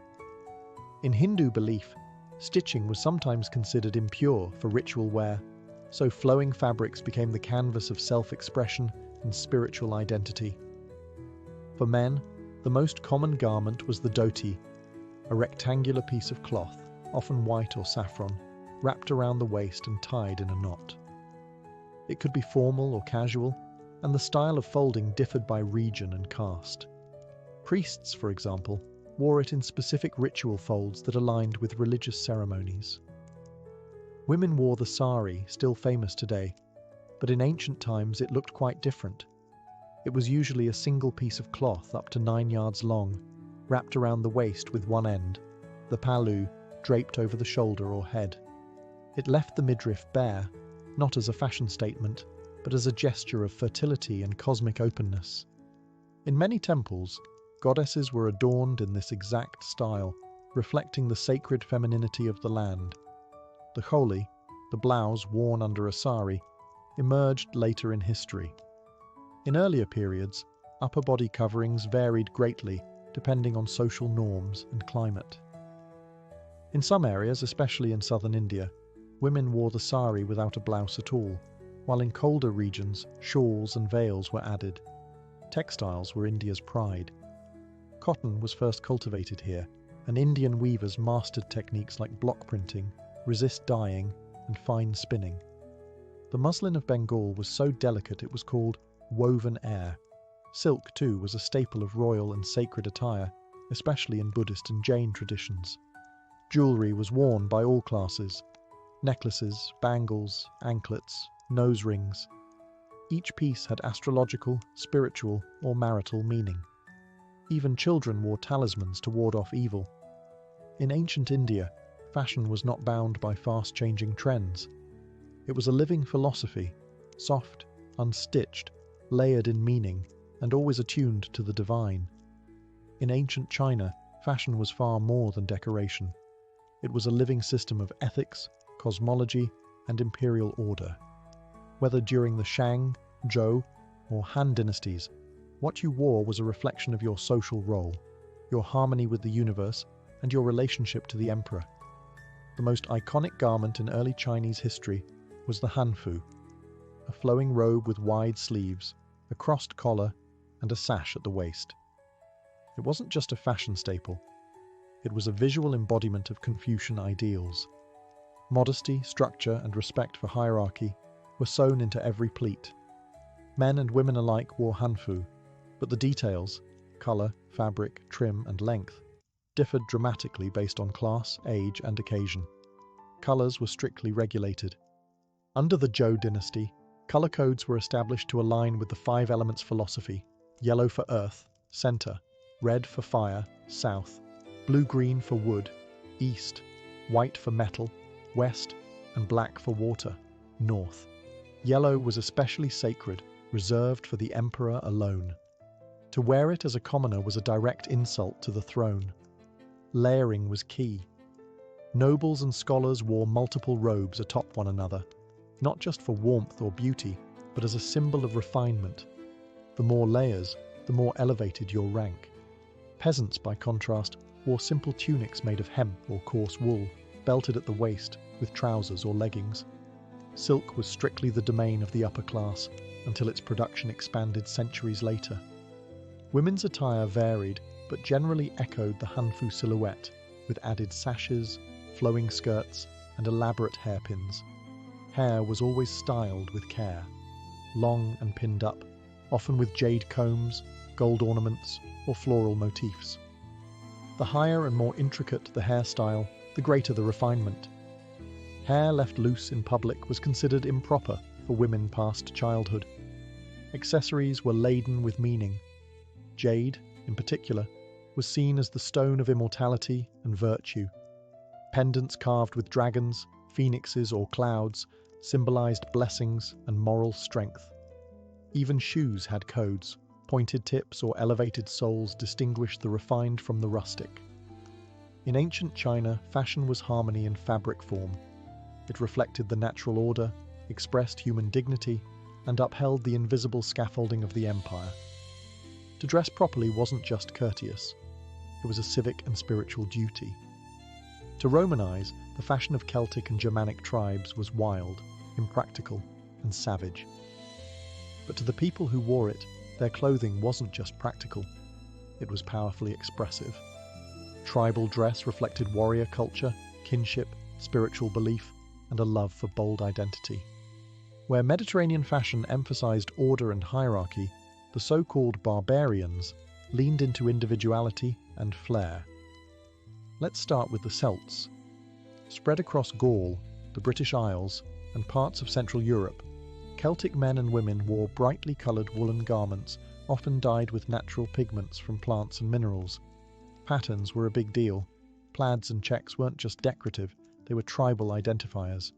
In Hindu belief, stitching was sometimes considered impure for ritual wear, so flowing fabrics became the canvas of self-expression and spiritual identity. For men, the most common garment was the dhoti, a rectangular piece of cloth, often white or saffron, wrapped around the waist and tied in a knot. It could be formal or casual, and the style of folding differed by region and caste. Priests, for example, wore it in specific ritual folds that aligned with religious ceremonies. Women wore the sari, still famous today, but in ancient times it looked quite different. It was usually a single piece of cloth up to 9 yards long, wrapped around the waist with one end, the palu draped over the shoulder or head. It left the midriff bare, not as a fashion statement, but as a gesture of fertility and cosmic openness. In many temples, goddesses were adorned in this exact style, reflecting the sacred femininity of the land. The choli, the blouse worn under a sari, emerged later in history. In earlier periods, upper body coverings varied greatly depending on social norms and climate. In some areas, especially in southern India, women wore the sari without a blouse at all, while in colder regions, shawls and veils were added. Textiles were India's pride. Cotton was first cultivated here, and Indian weavers mastered techniques like block printing, resist dyeing, and fine spinning. The muslin of Bengal was so delicate it was called woven air. Silk, too, was a staple of royal and sacred attire, especially in Buddhist and Jain traditions. Jewelry was worn by all classes: necklaces, bangles, anklets, nose rings. Each piece had astrological, spiritual, or marital meaning. Even children wore talismans to ward off evil. In ancient India, fashion was not bound by fast-changing trends. It was a living philosophy, soft, unstitched, layered in meaning, and always attuned to the divine. In ancient China, fashion was far more than decoration. It was a living system of ethics, cosmology, and imperial order. Whether during the Shang, Zhou, or Han dynasties, What you wore was a reflection of your social role, your harmony with the universe, and your relationship to the emperor. The most iconic garment in early Chinese history was the hanfu, a flowing robe with wide sleeves, a crossed collar, and a sash at the waist. It wasn't just a fashion staple, it was a visual embodiment of Confucian ideals. Modesty, structure, and respect for hierarchy were sewn into every pleat. Men and women alike wore hanfu, but the details, colour, fabric, trim, and length, differed dramatically based on class, age, and occasion. Colours were strictly regulated. Under the Zhou dynasty, colour codes were established to align with the five elements philosophy: yellow for earth, centre; red for fire, south; blue-green for wood, east; white for metal, west; and black for water, north. Yellow was especially sacred, reserved for the emperor alone. To wear it as a commoner was a direct insult to the throne. Layering was key. Nobles and scholars wore multiple robes atop one another, not just for warmth or beauty, but as a symbol of refinement. The more layers, the more elevated your rank. Peasants, by contrast, wore simple tunics made of hemp or coarse wool, belted at the waist, with trousers or leggings. Silk was strictly the domain of the upper class, until its production expanded centuries later. Women's attire varied, but generally echoed the hanfu silhouette, with added sashes, flowing skirts, and elaborate hairpins. Hair was always styled with care, long and pinned up, often with jade combs, gold ornaments, or floral motifs. The higher and more intricate the hairstyle, the greater the refinement. Hair left loose in public was considered improper for women past childhood. Accessories were laden with meaning. Jade, in particular, was seen as the stone of immortality and virtue. Pendants carved with dragons, phoenixes, or clouds symbolized blessings and moral strength. Even shoes had codes. Pointed tips or elevated soles distinguished the refined from the rustic. In ancient China, fashion was harmony in fabric form. It reflected the natural order, expressed human dignity, and upheld the invisible scaffolding of the empire. To dress properly wasn't just courteous, it was a civic and spiritual duty. To Romanize, the fashion of Celtic and Germanic tribes was wild, impractical, and savage. But to the people who wore it, their clothing wasn't just practical, it was powerfully expressive. Tribal dress reflected warrior culture, kinship, spiritual belief, and a love for bold identity. Where Mediterranean fashion emphasized order and hierarchy, the so-called barbarians leaned into individuality and flair. Let's start with the Celts. Spread across Gaul, the British Isles, and parts of Central Europe, Celtic men and women wore brightly coloured woolen garments, often dyed with natural pigments from plants and minerals. Patterns were a big deal. Plaids and checks weren't just decorative, they were tribal identifiers.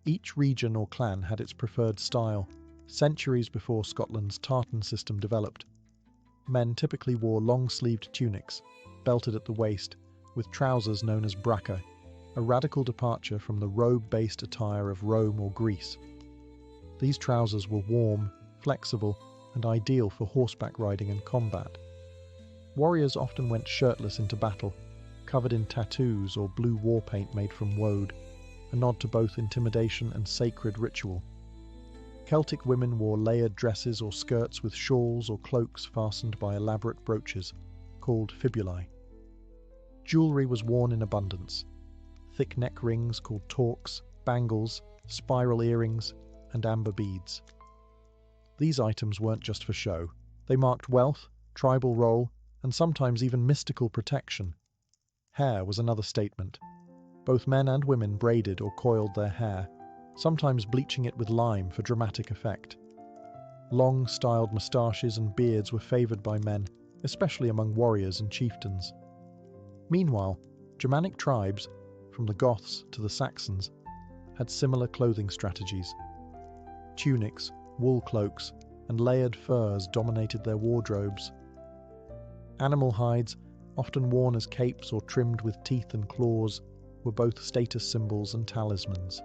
Each region or clan had its preferred style, centuries before Scotland's tartan system developed. Men typically wore long-sleeved tunics, belted at the waist, with trousers known as bracca, a radical departure from the robe-based attire of Rome or Greece. These trousers were warm, flexible, and ideal for horseback riding and combat. Warriors often went shirtless into battle, covered in tattoos or blue war paint made from woad, a nod to both intimidation and sacred ritual. Celtic women wore layered dresses or skirts with shawls or cloaks fastened by elaborate brooches, called fibulae. Jewellery was worn in abundance. Thick neck rings called torques, bangles, spiral earrings, and amber beads. These items weren't just for show. They marked wealth, tribal role, and sometimes even mystical protection. Hair was another statement. Both men and women braided or coiled their hair, sometimes bleaching it with lime for dramatic effect. Long, styled moustaches and beards were favoured by men, especially among warriors and chieftains. Meanwhile, Germanic tribes, from the Goths to the Saxons, had similar clothing strategies. Tunics, wool cloaks, and layered furs dominated their wardrobes. Animal hides, often worn as capes or trimmed with teeth and claws, were both status symbols and talismans.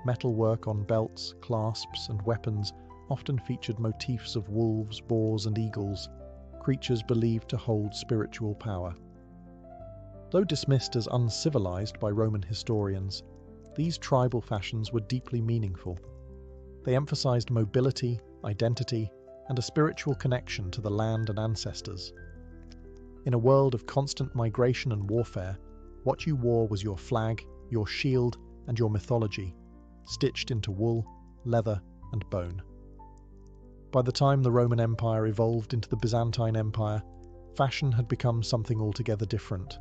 Metalwork on belts, clasps, and weapons often featured motifs of wolves, boars, and eagles, creatures believed to hold spiritual power. Though dismissed as uncivilized by Roman historians, these tribal fashions were deeply meaningful. They emphasized mobility, identity, and a spiritual connection to the land and ancestors. In a world of constant migration and warfare, what you wore was your flag, your shield, and your mythology, stitched into wool, leather, and bone. By the time the Roman Empire evolved into the Byzantine Empire, fashion had become something altogether different,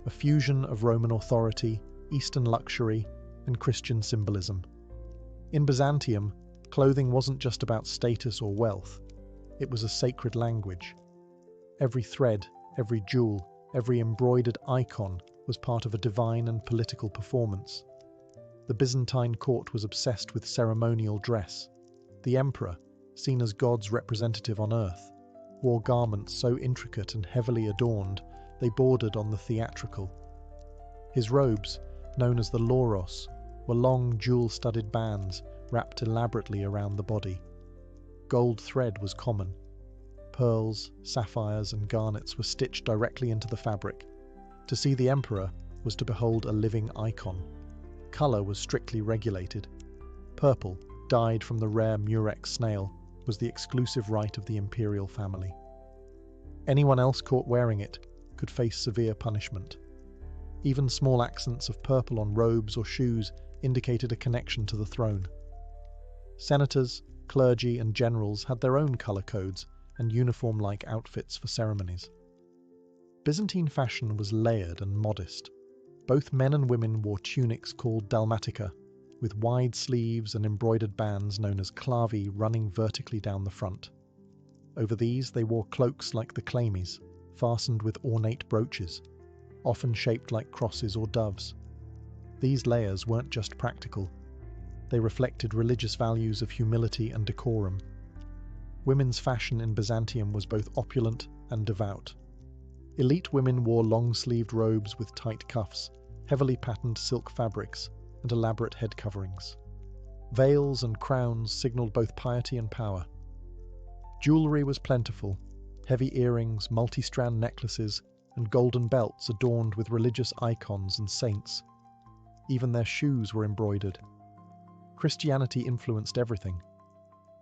a fusion of Roman authority, Eastern luxury, and Christian symbolism. In Byzantium, clothing wasn't just about status or wealth, it was a sacred language. Every thread, every jewel, every embroidered icon was part of a divine and political performance. The Byzantine court was obsessed with ceremonial dress. The emperor, seen as God's representative on earth, wore garments so intricate and heavily adorned they bordered on the theatrical. His robes, known as the lauros, were long jewel-studded bands wrapped elaborately around the body. Gold thread was common. Pearls, sapphires, and garnets were stitched directly into the fabric. To see the emperor was to behold a living icon. Colour was strictly regulated. Purple, dyed from the rare murex snail, was the exclusive right of the imperial family. Anyone else caught wearing it could face severe punishment. Even small accents of purple on robes or shoes indicated a connection to the throne. Senators, clergy, and generals had their own colour codes and uniform-like outfits for ceremonies. Byzantine fashion was layered and modest. Both men and women wore tunics called dalmatica, with wide sleeves and embroidered bands known as clavi running vertically down the front. Over these they wore cloaks like the chlamys, fastened with ornate brooches, often shaped like crosses or doves. These layers weren't just practical. They reflected religious values of humility and decorum. Women's fashion in Byzantium was both opulent and devout. Elite women wore long-sleeved robes with tight cuffs, heavily patterned silk fabrics, and elaborate head coverings. Veils and crowns signaled both piety and power. Jewellery was plentiful, heavy earrings, multi-strand necklaces, and golden belts adorned with religious icons and saints. Even their shoes were embroidered. Christianity influenced everything.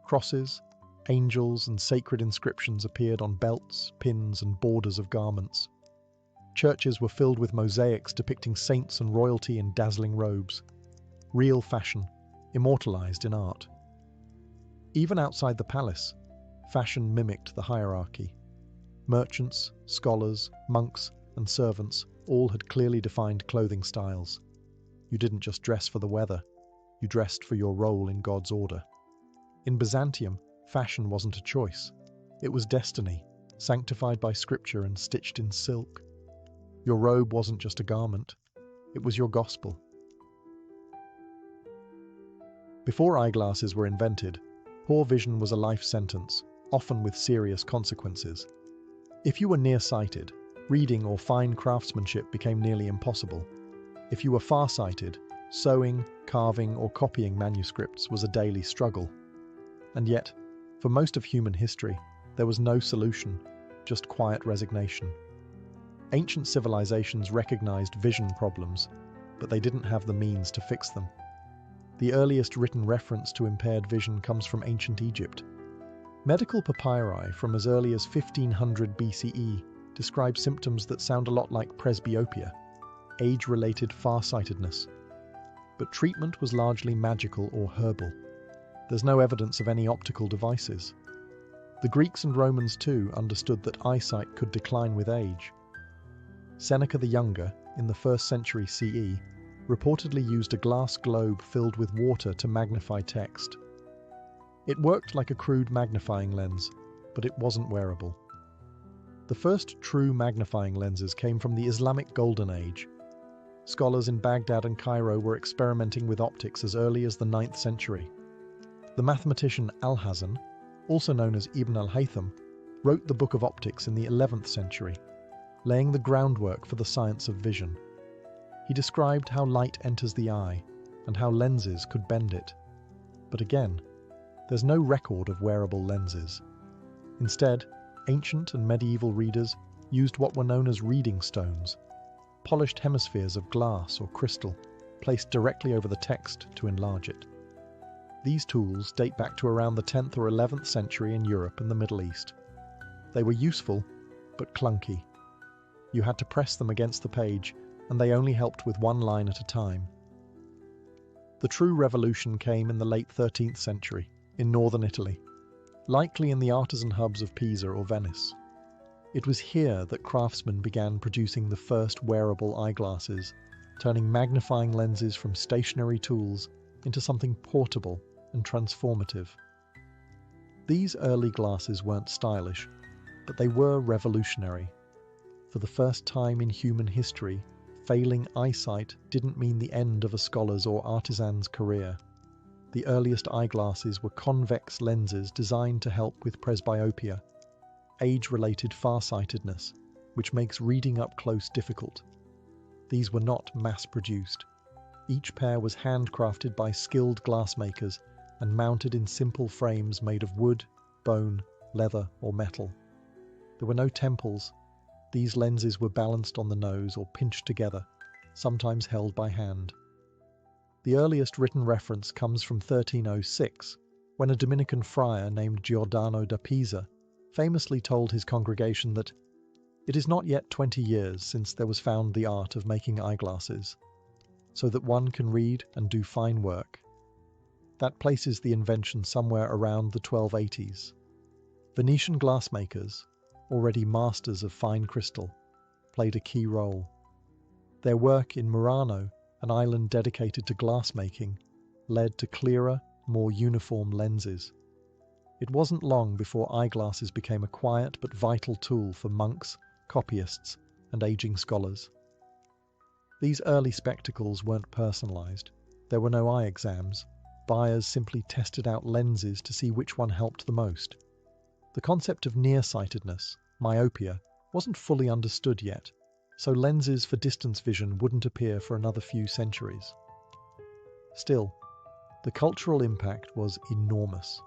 Crosses, angels, and sacred inscriptions appeared on belts, pins, and borders of garments. Churches were filled with mosaics depicting saints and royalty in dazzling robes. Real fashion, immortalized in art. Even outside the palace, fashion mimicked the hierarchy. Merchants, scholars, monks, and servants all had clearly defined clothing styles. You didn't just dress for the weather, you dressed for your role in God's order. In Byzantium, fashion wasn't a choice. It was destiny, sanctified by scripture and stitched in silk. Your robe wasn't just a garment, it was your gospel. Before eyeglasses were invented, poor vision was a life sentence, often with serious consequences. If you were nearsighted, reading or fine craftsmanship became nearly impossible. If you were farsighted, sewing, carving, or copying manuscripts was a daily struggle. And yet, for most of human history, there was no solution, just quiet resignation. Ancient civilizations recognized vision problems, but they didn't have the means to fix them. The earliest written reference to impaired vision comes from ancient Egypt. Medical papyri from as early as 1500 BCE describe symptoms that sound a lot like presbyopia, age-related farsightedness. But treatment was largely magical or herbal. There's no evidence of any optical devices. The Greeks and Romans too understood that eyesight could decline with age. Seneca the Younger, in the 1st century CE, reportedly used a glass globe filled with water to magnify text. It worked like a crude magnifying lens, but it wasn't wearable. The first true magnifying lenses came from the Islamic Golden Age. Scholars in Baghdad and Cairo were experimenting with optics as early as the 9th century. The mathematician Alhazen, also known as Ibn al-Haytham, wrote the Book of Optics in the 11th century, laying the groundwork for the science of vision. He described how light enters the eye and how lenses could bend it. But again, there's no record of wearable lenses. Instead, ancient and medieval readers used what were known as reading stones, polished hemispheres of glass or crystal placed directly over the text to enlarge it. These tools date back to around the 10th or 11th century in Europe and the Middle East. They were useful, but clunky. You had to press them against the page, and they only helped with one line at a time. The true revolution came in the late 13th century, in northern Italy, likely in the artisan hubs of Pisa or Venice. It was here that craftsmen began producing the first wearable eyeglasses, turning magnifying lenses from stationary tools into something portable and transformative. These early glasses weren't stylish, but they were revolutionary. For the first time in human history, failing eyesight didn't mean the end of a scholar's or artisan's career. The earliest eyeglasses were convex lenses designed to help with presbyopia, age-related farsightedness, which makes reading up close difficult. These were not mass-produced. Each pair was handcrafted by skilled glassmakers and mounted in simple frames made of wood, bone, leather, or metal. There were no temples. These lenses were balanced on the nose or pinched together, sometimes held by hand. The earliest written reference comes from 1306, when a Dominican friar named Giordano da Pisa famously told his congregation that it is not yet 20 years since there was found the art of making eyeglasses, so that one can read and do fine work. That places the invention somewhere around the 1280s. Venetian glassmakers, already masters of fine crystal, played a key role. Their work in Murano, an island dedicated to glassmaking, led to clearer, more uniform lenses. It wasn't long before eyeglasses became a quiet but vital tool for monks, copyists, and aging scholars. These early spectacles weren't personalized. There were no eye exams. Buyers simply tested out lenses to see which one helped the most. The concept of nearsightedness, myopia, wasn't fully understood yet, so lenses for distance vision wouldn't appear for another few centuries. Still, the cultural impact was enormous.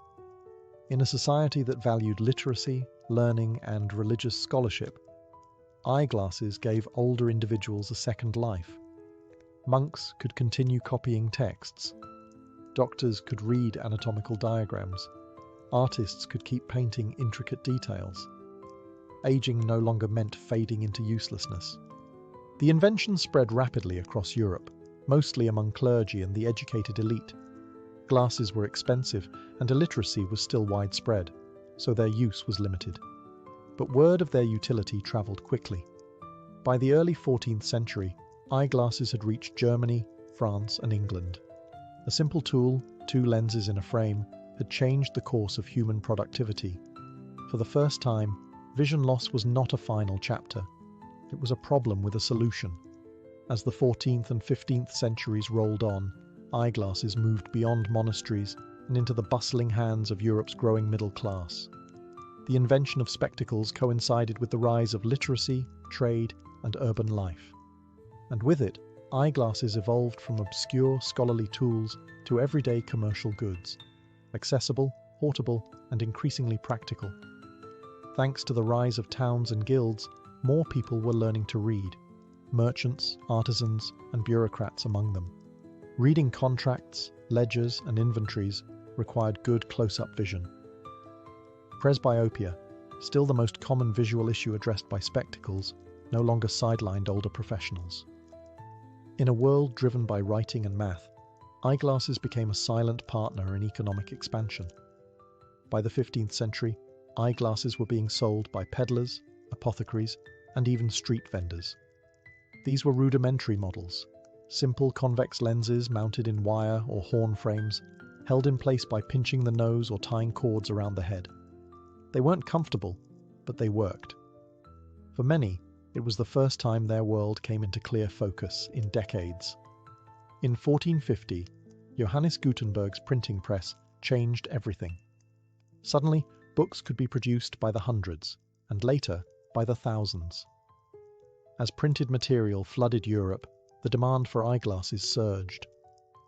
In a society that valued literacy, learning, and religious scholarship, eyeglasses gave older individuals a second life. Monks could continue copying texts. Doctors could read anatomical diagrams. Artists could keep painting intricate details. Aging no longer meant fading into uselessness. The invention spread rapidly across Europe, mostly among clergy and the educated elite. Glasses were expensive, and illiteracy was still widespread, so their use was limited. But word of their utility travelled quickly. By the early 14th century, eyeglasses had reached Germany, France, and England. A simple tool, 2 lenses in a frame, had changed the course of human productivity. For the first time, vision loss was not a final chapter. It was a problem with a solution. As the 14th and 15th centuries rolled on, eyeglasses moved beyond monasteries and into the bustling hands of Europe's growing middle class. The invention of spectacles coincided with the rise of literacy, trade, and urban life. And with it, eyeglasses evolved from obscure scholarly tools to everyday commercial goods, accessible, portable, and increasingly practical. Thanks to the rise of towns and guilds, more people were learning to read, merchants, artisans, and bureaucrats among them. Reading contracts, ledgers, and inventories required good close-up vision. Presbyopia, still the most common visual issue addressed by spectacles, no longer sidelined older professionals. In a world driven by writing and math, eyeglasses became a silent partner in economic expansion. By the 15th century, eyeglasses were being sold by peddlers, apothecaries, and even street vendors. These were rudimentary models, simple convex lenses mounted in wire or horn frames, held in place by pinching the nose or tying cords around the head. They weren't comfortable, but they worked. For many, it was the first time their world came into clear focus in decades. In 1450, Johannes Gutenberg's printing press changed everything. Suddenly, books could be produced by the hundreds, and later, by the thousands. As printed material flooded Europe, the demand for eyeglasses surged.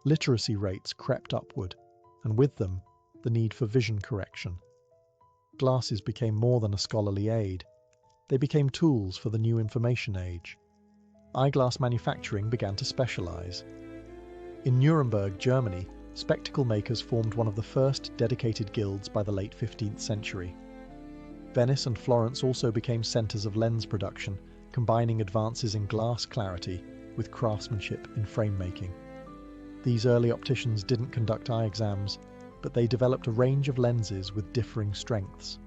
Literacy rates crept upward, and with them, the need for vision correction. Glasses became more than a scholarly aid. They became tools for the new information age. Eyeglass manufacturing began to specialize. In Nuremberg, Germany, spectacle makers formed one of the first dedicated guilds by the late 15th century. Venice and Florence also became centers of lens production, combining advances in glass clarity with craftsmanship in frame making. These early opticians didn't conduct eye exams, but they developed a range of lenses with differing strengths.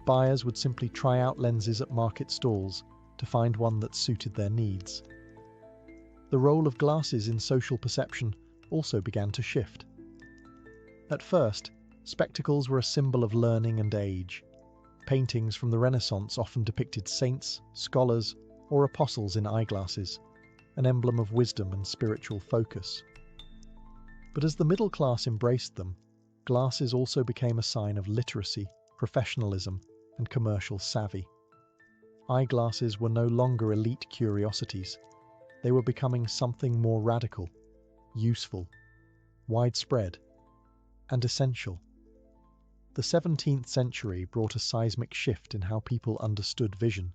Buyers would simply try out lenses at market stalls to find one that suited their needs. The role of glasses in social perception also began to shift. At first, spectacles were a symbol of learning and age. Paintings from the Renaissance often depicted saints, scholars, or apostles in eyeglasses, an emblem of wisdom and spiritual focus. But as the middle class embraced them, glasses also became a sign of literacy, professionalism, and commercial savvy. Eyeglasses were no longer elite curiosities. They were becoming something more radical, useful, widespread, and essential. The 17th century brought a seismic shift in how people understood vision.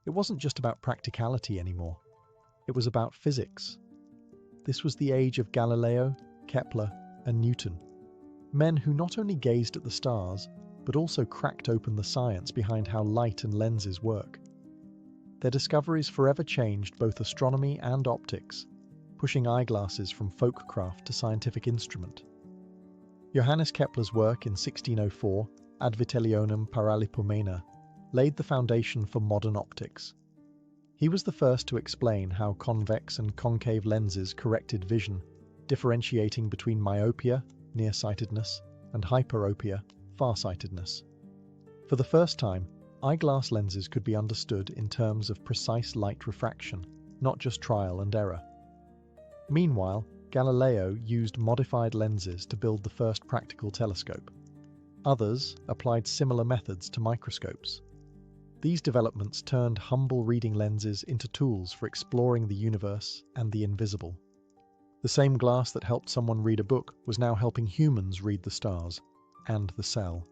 It wasn't just about practicality anymore. It was about physics. This was the age of Galileo, Kepler, and Newton, men who not only gazed at the stars, but also cracked open the science behind how light and lenses work. Their discoveries forever changed both astronomy and optics, pushing eyeglasses from folkcraft to scientific instrument. Johannes Kepler's work in 1604, Ad Vitelionum Paralipomena, laid the foundation for modern optics. He was the first to explain how convex and concave lenses corrected vision, differentiating between myopia, nearsightedness, and hyperopia, farsightedness. For the first time, eyeglass lenses could be understood in terms of precise light refraction, not just trial and error. Meanwhile, Galileo used modified lenses to build the first practical telescope. Others applied similar methods to microscopes. These developments turned humble reading lenses into tools for exploring the universe and the invisible. The same glass that helped someone read a book was now helping humans read the stars and the cell.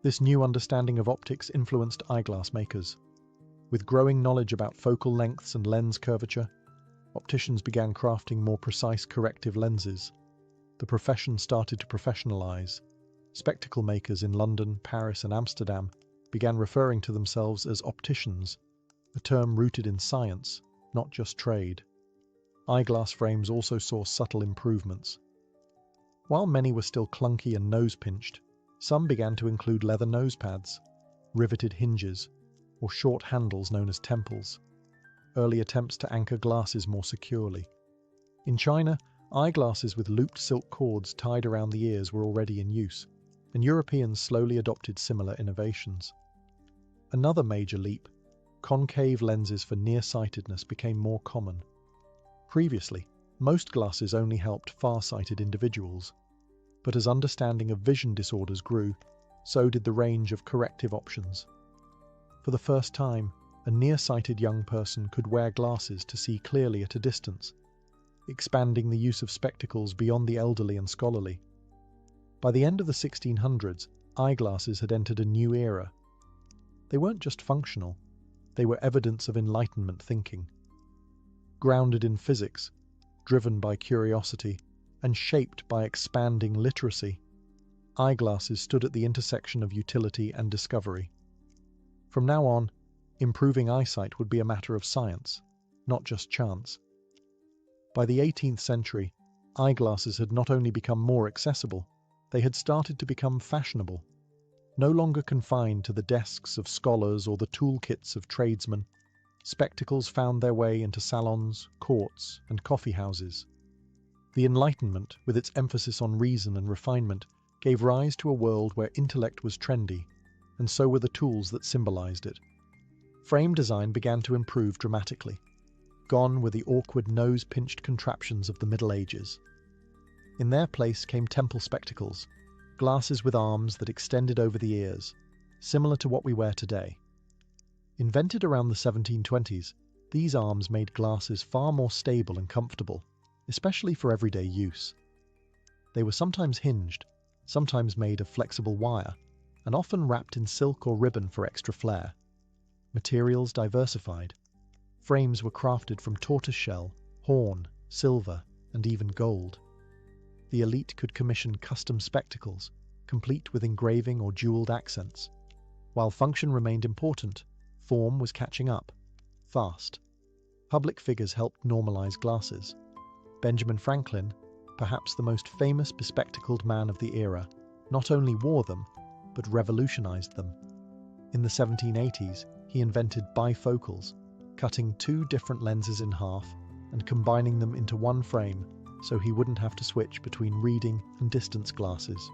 This new understanding of optics influenced eyeglass makers. With growing knowledge about focal lengths and lens curvature, opticians began crafting more precise corrective lenses. The profession started to professionalize. Spectacle makers in London, Paris, and Amsterdam began referring to themselves as opticians, a term rooted in science, not just trade. Eyeglass frames also saw subtle improvements. While many were still clunky and nose-pinched, some began to include leather nose pads, riveted hinges, or short handles known as temples. Early attempts to anchor glasses more securely. In China, eyeglasses with looped silk cords tied around the ears were already in use, and Europeans slowly adopted similar innovations. Another major leap, concave lenses for nearsightedness became more common. Previously, most glasses only helped far-sighted individuals, but as understanding of vision disorders grew, so did the range of corrective options. For the first time, a nearsighted young person could wear glasses to see clearly at a distance, expanding the use of spectacles beyond the elderly and scholarly. By the end of the 1600s, eyeglasses had entered a new era. They weren't just functional, they were evidence of Enlightenment thinking. Grounded in physics, driven by curiosity, and shaped by expanding literacy, eyeglasses stood at the intersection of utility and discovery. From now on, improving eyesight would be a matter of science, not just chance. By the 18th century, eyeglasses had not only become more accessible, they had started to become fashionable. No longer confined to the desks of scholars or the toolkits of tradesmen, spectacles found their way into salons, courts, and coffee houses. The Enlightenment, with its emphasis on reason and refinement, gave rise to a world where intellect was trendy, and so were the tools that symbolized it. Frame design began to improve dramatically. Gone were the awkward nose-pinched contraptions of the Middle Ages. In their place came temple spectacles, glasses with arms that extended over the ears, similar to what we wear today. Invented around the 1720s, these arms made glasses far more stable and comfortable, especially for everyday use. They were sometimes hinged, sometimes made of flexible wire, and often wrapped in silk or ribbon for extra flair. Materials diversified. Frames were crafted from tortoiseshell, horn, silver, and even gold. The elite could commission custom spectacles, complete with engraving or jeweled accents. While function remained important, form was catching up, fast. Public figures helped normalize glasses. Benjamin Franklin, perhaps the most famous bespectacled man of the era, not only wore them, but revolutionized them. In the 1780s, he invented bifocals, cutting two different lenses in half and combining them into one frame so he wouldn't have to switch between reading and distance glasses.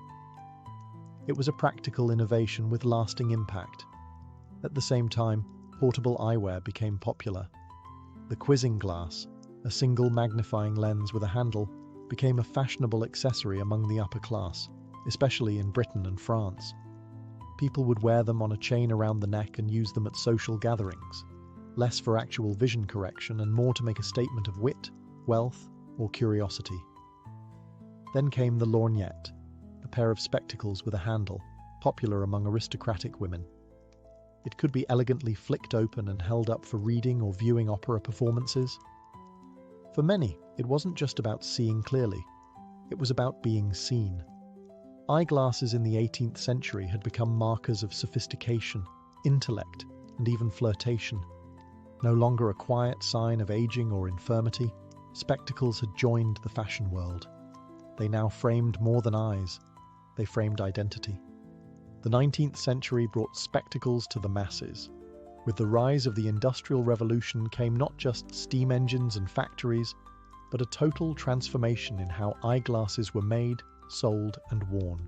It was a practical innovation with lasting impact. At the same time, portable eyewear became popular. The quizzing glass, a single magnifying lens with a handle, became a fashionable accessory among the upper class, especially in Britain and France. People would wear them on a chain around the neck and use them at social gatherings, less for actual vision correction and more to make a statement of wit, wealth, or curiosity. Then came the lorgnette, a pair of spectacles with a handle, popular among aristocratic women. It could be elegantly flicked open and held up for reading or viewing opera performances. For many, it wasn't just about seeing clearly. It was about being seen. Eyeglasses in the 18th century had become markers of sophistication, intellect, and even flirtation. No longer a quiet sign of aging or infirmity, spectacles had joined the fashion world. They now framed more than eyes. They framed identity. The 19th century brought spectacles to the masses. With the rise of the Industrial Revolution came not just steam engines and factories, but a total transformation in how eyeglasses were made, sold, and worn.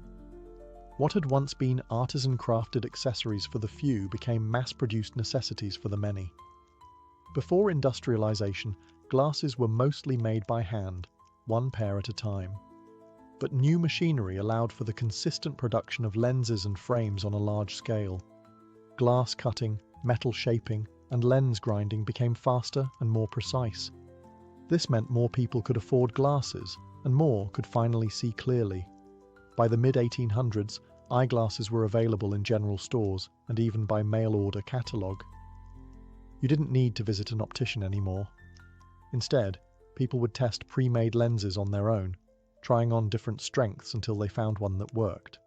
What had once been artisan-crafted accessories for the few became mass-produced necessities for the many. Before industrialization, glasses were mostly made by hand, one pair at a time. But new machinery allowed for the consistent production of lenses and frames on a large scale. Glass cutting, metal shaping, and lens grinding became faster and more precise. This meant more people could afford glasses, and more could finally see clearly. By the mid-1800s, eyeglasses were available in general stores and even by mail-order catalogue. You didn't need to visit an optician anymore. Instead, people would test pre-made lenses on their own, trying on different strengths until they found one that worked.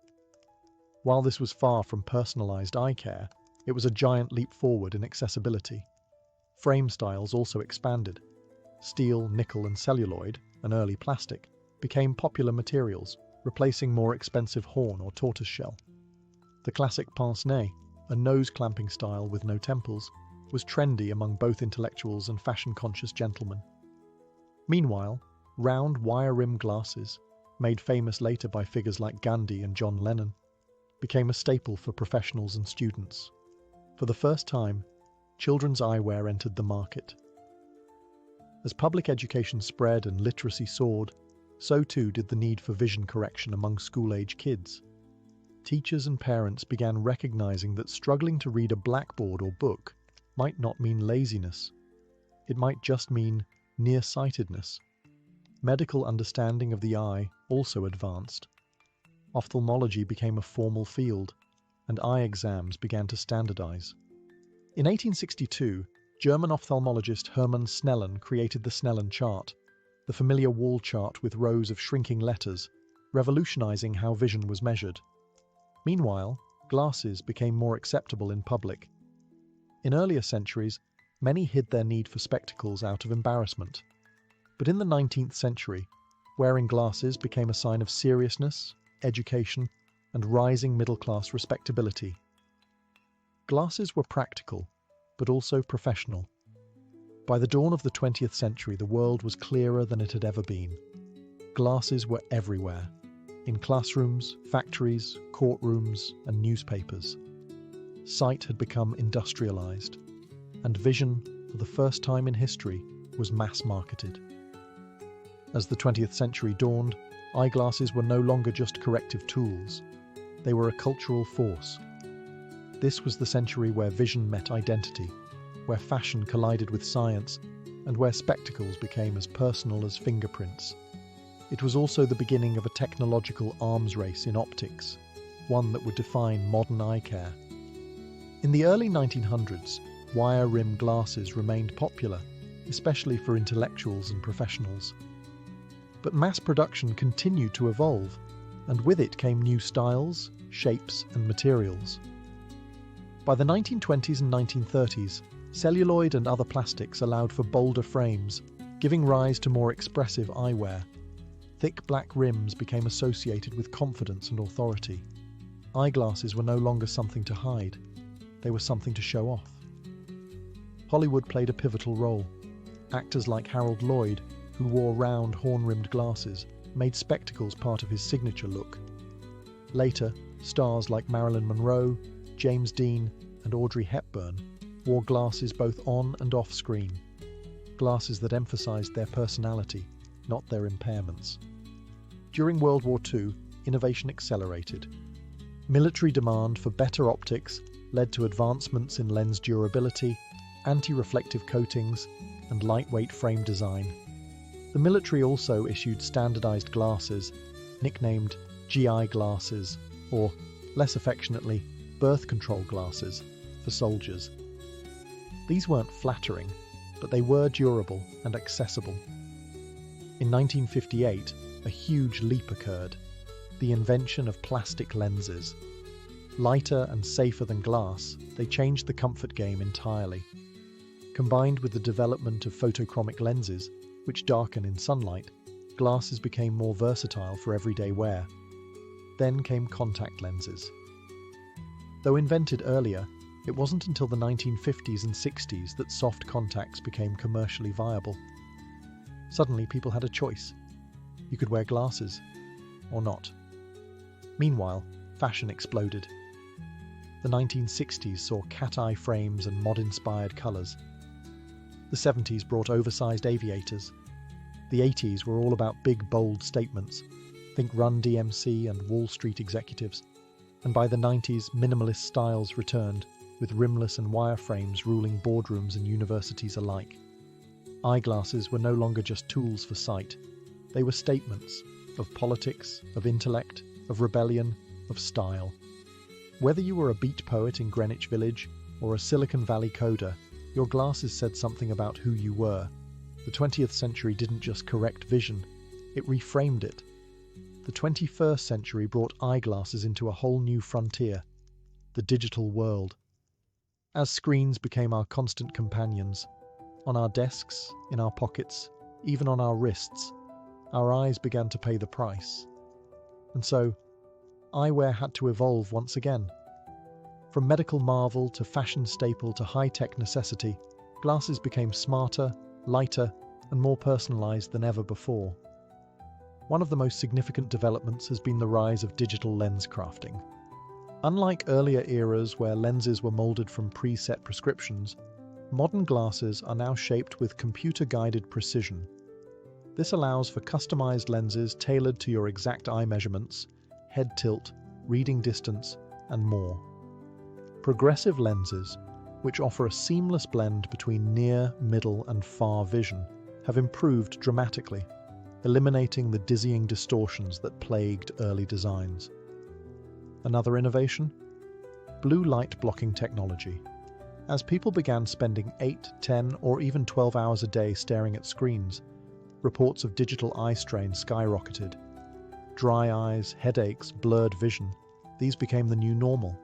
While this was far from personalized eye care, it was a giant leap forward in accessibility. Frame styles also expanded. Steel, nickel, and celluloid, an early plastic, became popular materials, replacing more expensive horn or tortoiseshell. The classic pince-nez, a nose-clamping style with no temples, was trendy among both intellectuals and fashion-conscious gentlemen. Meanwhile, round wire-rimmed glasses, made famous later by figures like Gandhi and John Lennon, became a staple for professionals and students. For the first time, children's eyewear entered the market. As public education spread and literacy soared, so too did the need for vision correction among school-age kids. Teachers and parents began recognizing that struggling to read a blackboard or book might not mean laziness. It might just mean nearsightedness. Medical understanding of the eye also advanced. Ophthalmology became a formal field, and eye exams began to standardize. In 1862, German ophthalmologist Hermann Snellen created the Snellen chart, the familiar wall chart with rows of shrinking letters, revolutionizing how vision was measured. Meanwhile, glasses became more acceptable in public. In earlier centuries, many hid their need for spectacles out of embarrassment. But in the 19th century, wearing glasses became a sign of seriousness, education, and rising middle-class respectability. Glasses were practical, but also professional. By the dawn of the 20th century, the world was clearer than it had ever been. Glasses were everywhere, in classrooms, factories, courtrooms, and newspapers. Sight had become industrialized, and vision, for the first time in history, was mass-marketed. As the 20th century dawned, eyeglasses were no longer just corrective tools. They were a cultural force. This was the century where vision met identity, where fashion collided with science, and where spectacles became as personal as fingerprints. it was also the beginning of a technological arms race in optics, one that would define modern eye care. In the early 1900s, wire-rimmed glasses remained popular, especially for intellectuals and professionals. But mass production continued to evolve, and with it came new styles, shapes, and materials. By the 1920s and 1930s, celluloid and other plastics allowed for bolder frames, giving rise to more expressive eyewear. Thick black rims became associated with confidence and authority. Eyeglasses were no longer something to hide, they were something to show off. Hollywood played a pivotal role. Actors like Harold Lloyd, who wore round, horn-rimmed glasses, made spectacles part of his signature look. Later, stars like Marilyn Monroe, James Dean, and Audrey Hepburn wore glasses both on and off screen, glasses that emphasized their personality, not their impairments. During World War II, innovation accelerated. Military demand for better optics led to advancements in lens durability, anti-reflective coatings, and lightweight frame design. The military also issued standardized glasses, nicknamed GI glasses, or, less affectionately, birth control glasses, for soldiers. These weren't flattering, but they were durable and accessible. In 1958, a huge leap occurred: the invention of plastic lenses. Lighter and safer than glass, they changed the comfort game entirely. Combined with the development of photochromic lenses, which darken in sunlight, glasses became more versatile for everyday wear. Then came contact lenses. Though invented earlier, it wasn't until the 1950s and 60s that soft contacts became commercially viable. Suddenly, people had a choice. You could wear glasses, or not. Meanwhile, fashion exploded. The 1960s saw cat-eye frames and mod-inspired colours. The 70s brought oversized aviators. The 80s were all about big, bold statements. Think Run DMC and Wall Street executives. And by the 90s, minimalist styles returned, with rimless and wireframes ruling boardrooms and universities alike. Eyeglasses were no longer just tools for sight. They were statements of politics, of intellect, of rebellion, of style. Whether you were a beat poet in Greenwich Village or a Silicon Valley coder, your glasses said something about who you were. The 20th century didn't just correct vision, it reframed it. The 21st century brought eyeglasses into a whole new frontier, the digital world. As screens became our constant companions, on our desks, in our pockets, even on our wrists, our eyes began to pay the price. And so, eyewear had to evolve once again. From medical marvel to fashion staple to high-tech necessity, glasses became smarter, lighter, and more personalized than ever before. One of the most significant developments has been the rise of digital lens crafting. Unlike earlier eras where lenses were molded from preset prescriptions, modern glasses are now shaped with computer-guided precision. This allows for customized lenses tailored to your exact eye measurements, head tilt, reading distance, and more. Progressive lenses, which offer a seamless blend between near, middle, and far vision, have improved dramatically, eliminating the dizzying distortions that plagued early designs. Another innovation? Blue light blocking technology. As people began spending 8, 10, or even 12 hours a day staring at screens, reports of digital eye strain skyrocketed. Dry eyes, headaches, blurred vision, these became the new normal.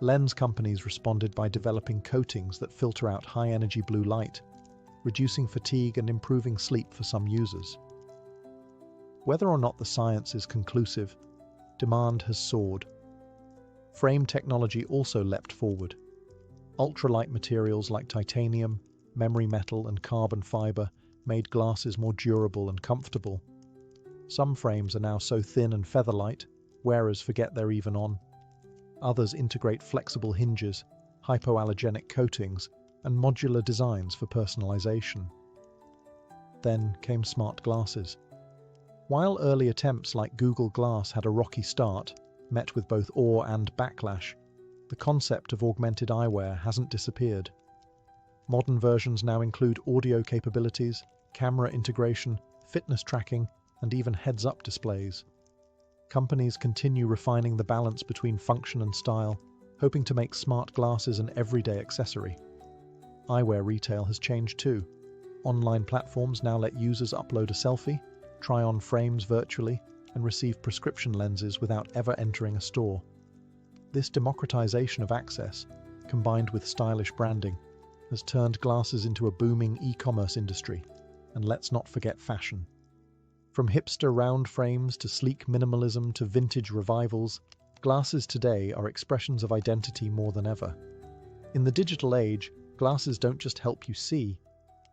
Lens companies responded by developing coatings that filter out high-energy blue light, reducing fatigue and improving sleep for some users. Whether or not the science is conclusive, demand has soared. Frame technology also leapt forward. Ultralight materials like titanium, memory metal, and carbon fiber made glasses more durable and comfortable. Some frames are now so thin and feather-light, wearers forget they're even on. Others integrate flexible hinges, hypoallergenic coatings, and modular designs for personalization. Then came smart glasses. While early attempts like Google Glass had a rocky start, met with both awe and backlash, the concept of augmented eyewear hasn't disappeared. Modern versions now include audio capabilities, camera integration, fitness tracking, and even heads-up displays. Companies continue refining the balance between function and style, hoping to make smart glasses an everyday accessory. Eyewear retail has changed too. Online platforms now let users upload a selfie, try on frames virtually, and receive prescription lenses without ever entering a store. This democratization of access, combined with stylish branding, has turned glasses into a booming e-commerce industry. And let's not forget fashion. From hipster round frames to sleek minimalism to vintage revivals, glasses today are expressions of identity more than ever. In the digital age, glasses don't just help you see,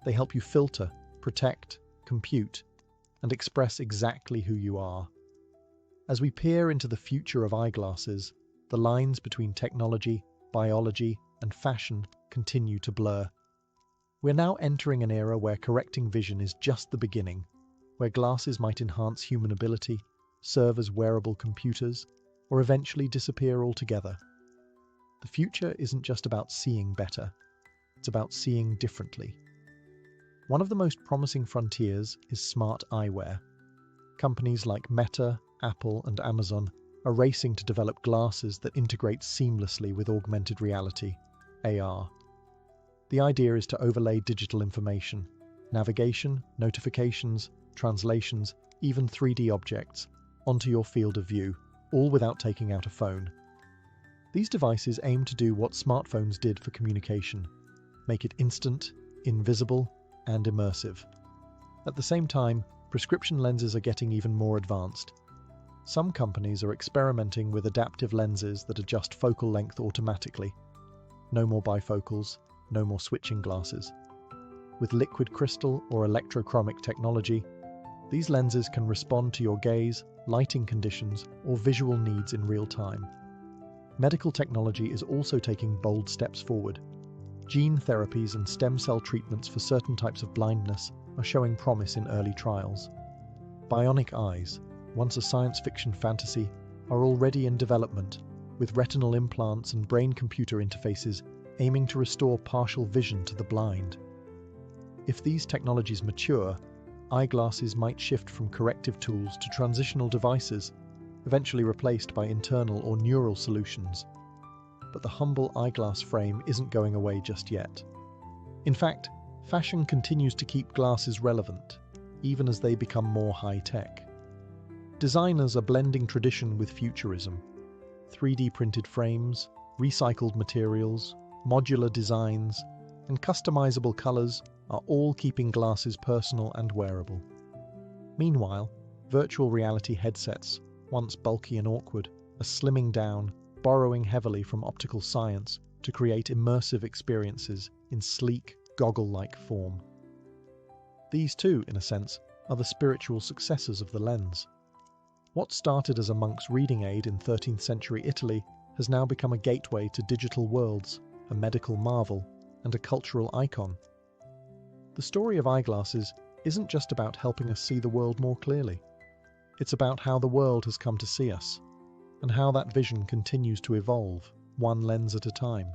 they help you filter, protect, compute, and express exactly who you are. As we peer into the future of eyeglasses, the lines between technology, biology, and fashion continue to blur. We're now entering an era where correcting vision is just the beginning, where glasses might enhance human ability, serve as wearable computers, or eventually disappear altogether. The future isn't just about seeing better, it's about seeing differently. One of the most promising frontiers is smart eyewear. Companies like Meta, Apple, and Amazon are racing to develop glasses that integrate seamlessly with augmented reality, AR. The idea is to overlay digital information, navigation, notifications, translations, even 3D objects, onto your field of view, all without taking out a phone. These devices aim to do what smartphones did for communication, make it instant, invisible, and immersive. At the same time, prescription lenses are getting even more advanced. Some companies are experimenting with adaptive lenses that adjust focal length automatically. No more bifocals, no more switching glasses. With liquid crystal or electrochromic technology, these lenses can respond to your gaze, lighting conditions, or visual needs in real time. Medical technology is also taking bold steps forward. Gene therapies and stem cell treatments for certain types of blindness are showing promise in early trials. Bionic eyes, once a science fiction fantasy, are already in development, with retinal implants and brain-computer interfaces aiming to restore partial vision to the blind. If these technologies mature, eyeglasses might shift from corrective tools to transitional devices, eventually replaced by internal or neural solutions. But the humble eyeglass frame isn't going away just yet. In fact, fashion continues to keep glasses relevant, even as they become more high-tech. Designers are blending tradition with futurism. 3D printed frames, recycled materials, modular designs, and customizable colors are all keeping glasses personal and wearable. Meanwhile, virtual reality headsets, once bulky and awkward, are slimming down, borrowing heavily from optical science to create immersive experiences in sleek, goggle-like form. These too, in a sense, are the spiritual successors of the lens. What started as a monk's reading aid in 13th century Italy has now become a gateway to digital worlds, a medical marvel, and a cultural icon. The story of eyeglasses isn't just about helping us see the world more clearly. It's about how the world has come to see us, and how that vision continues to evolve, one lens at a time.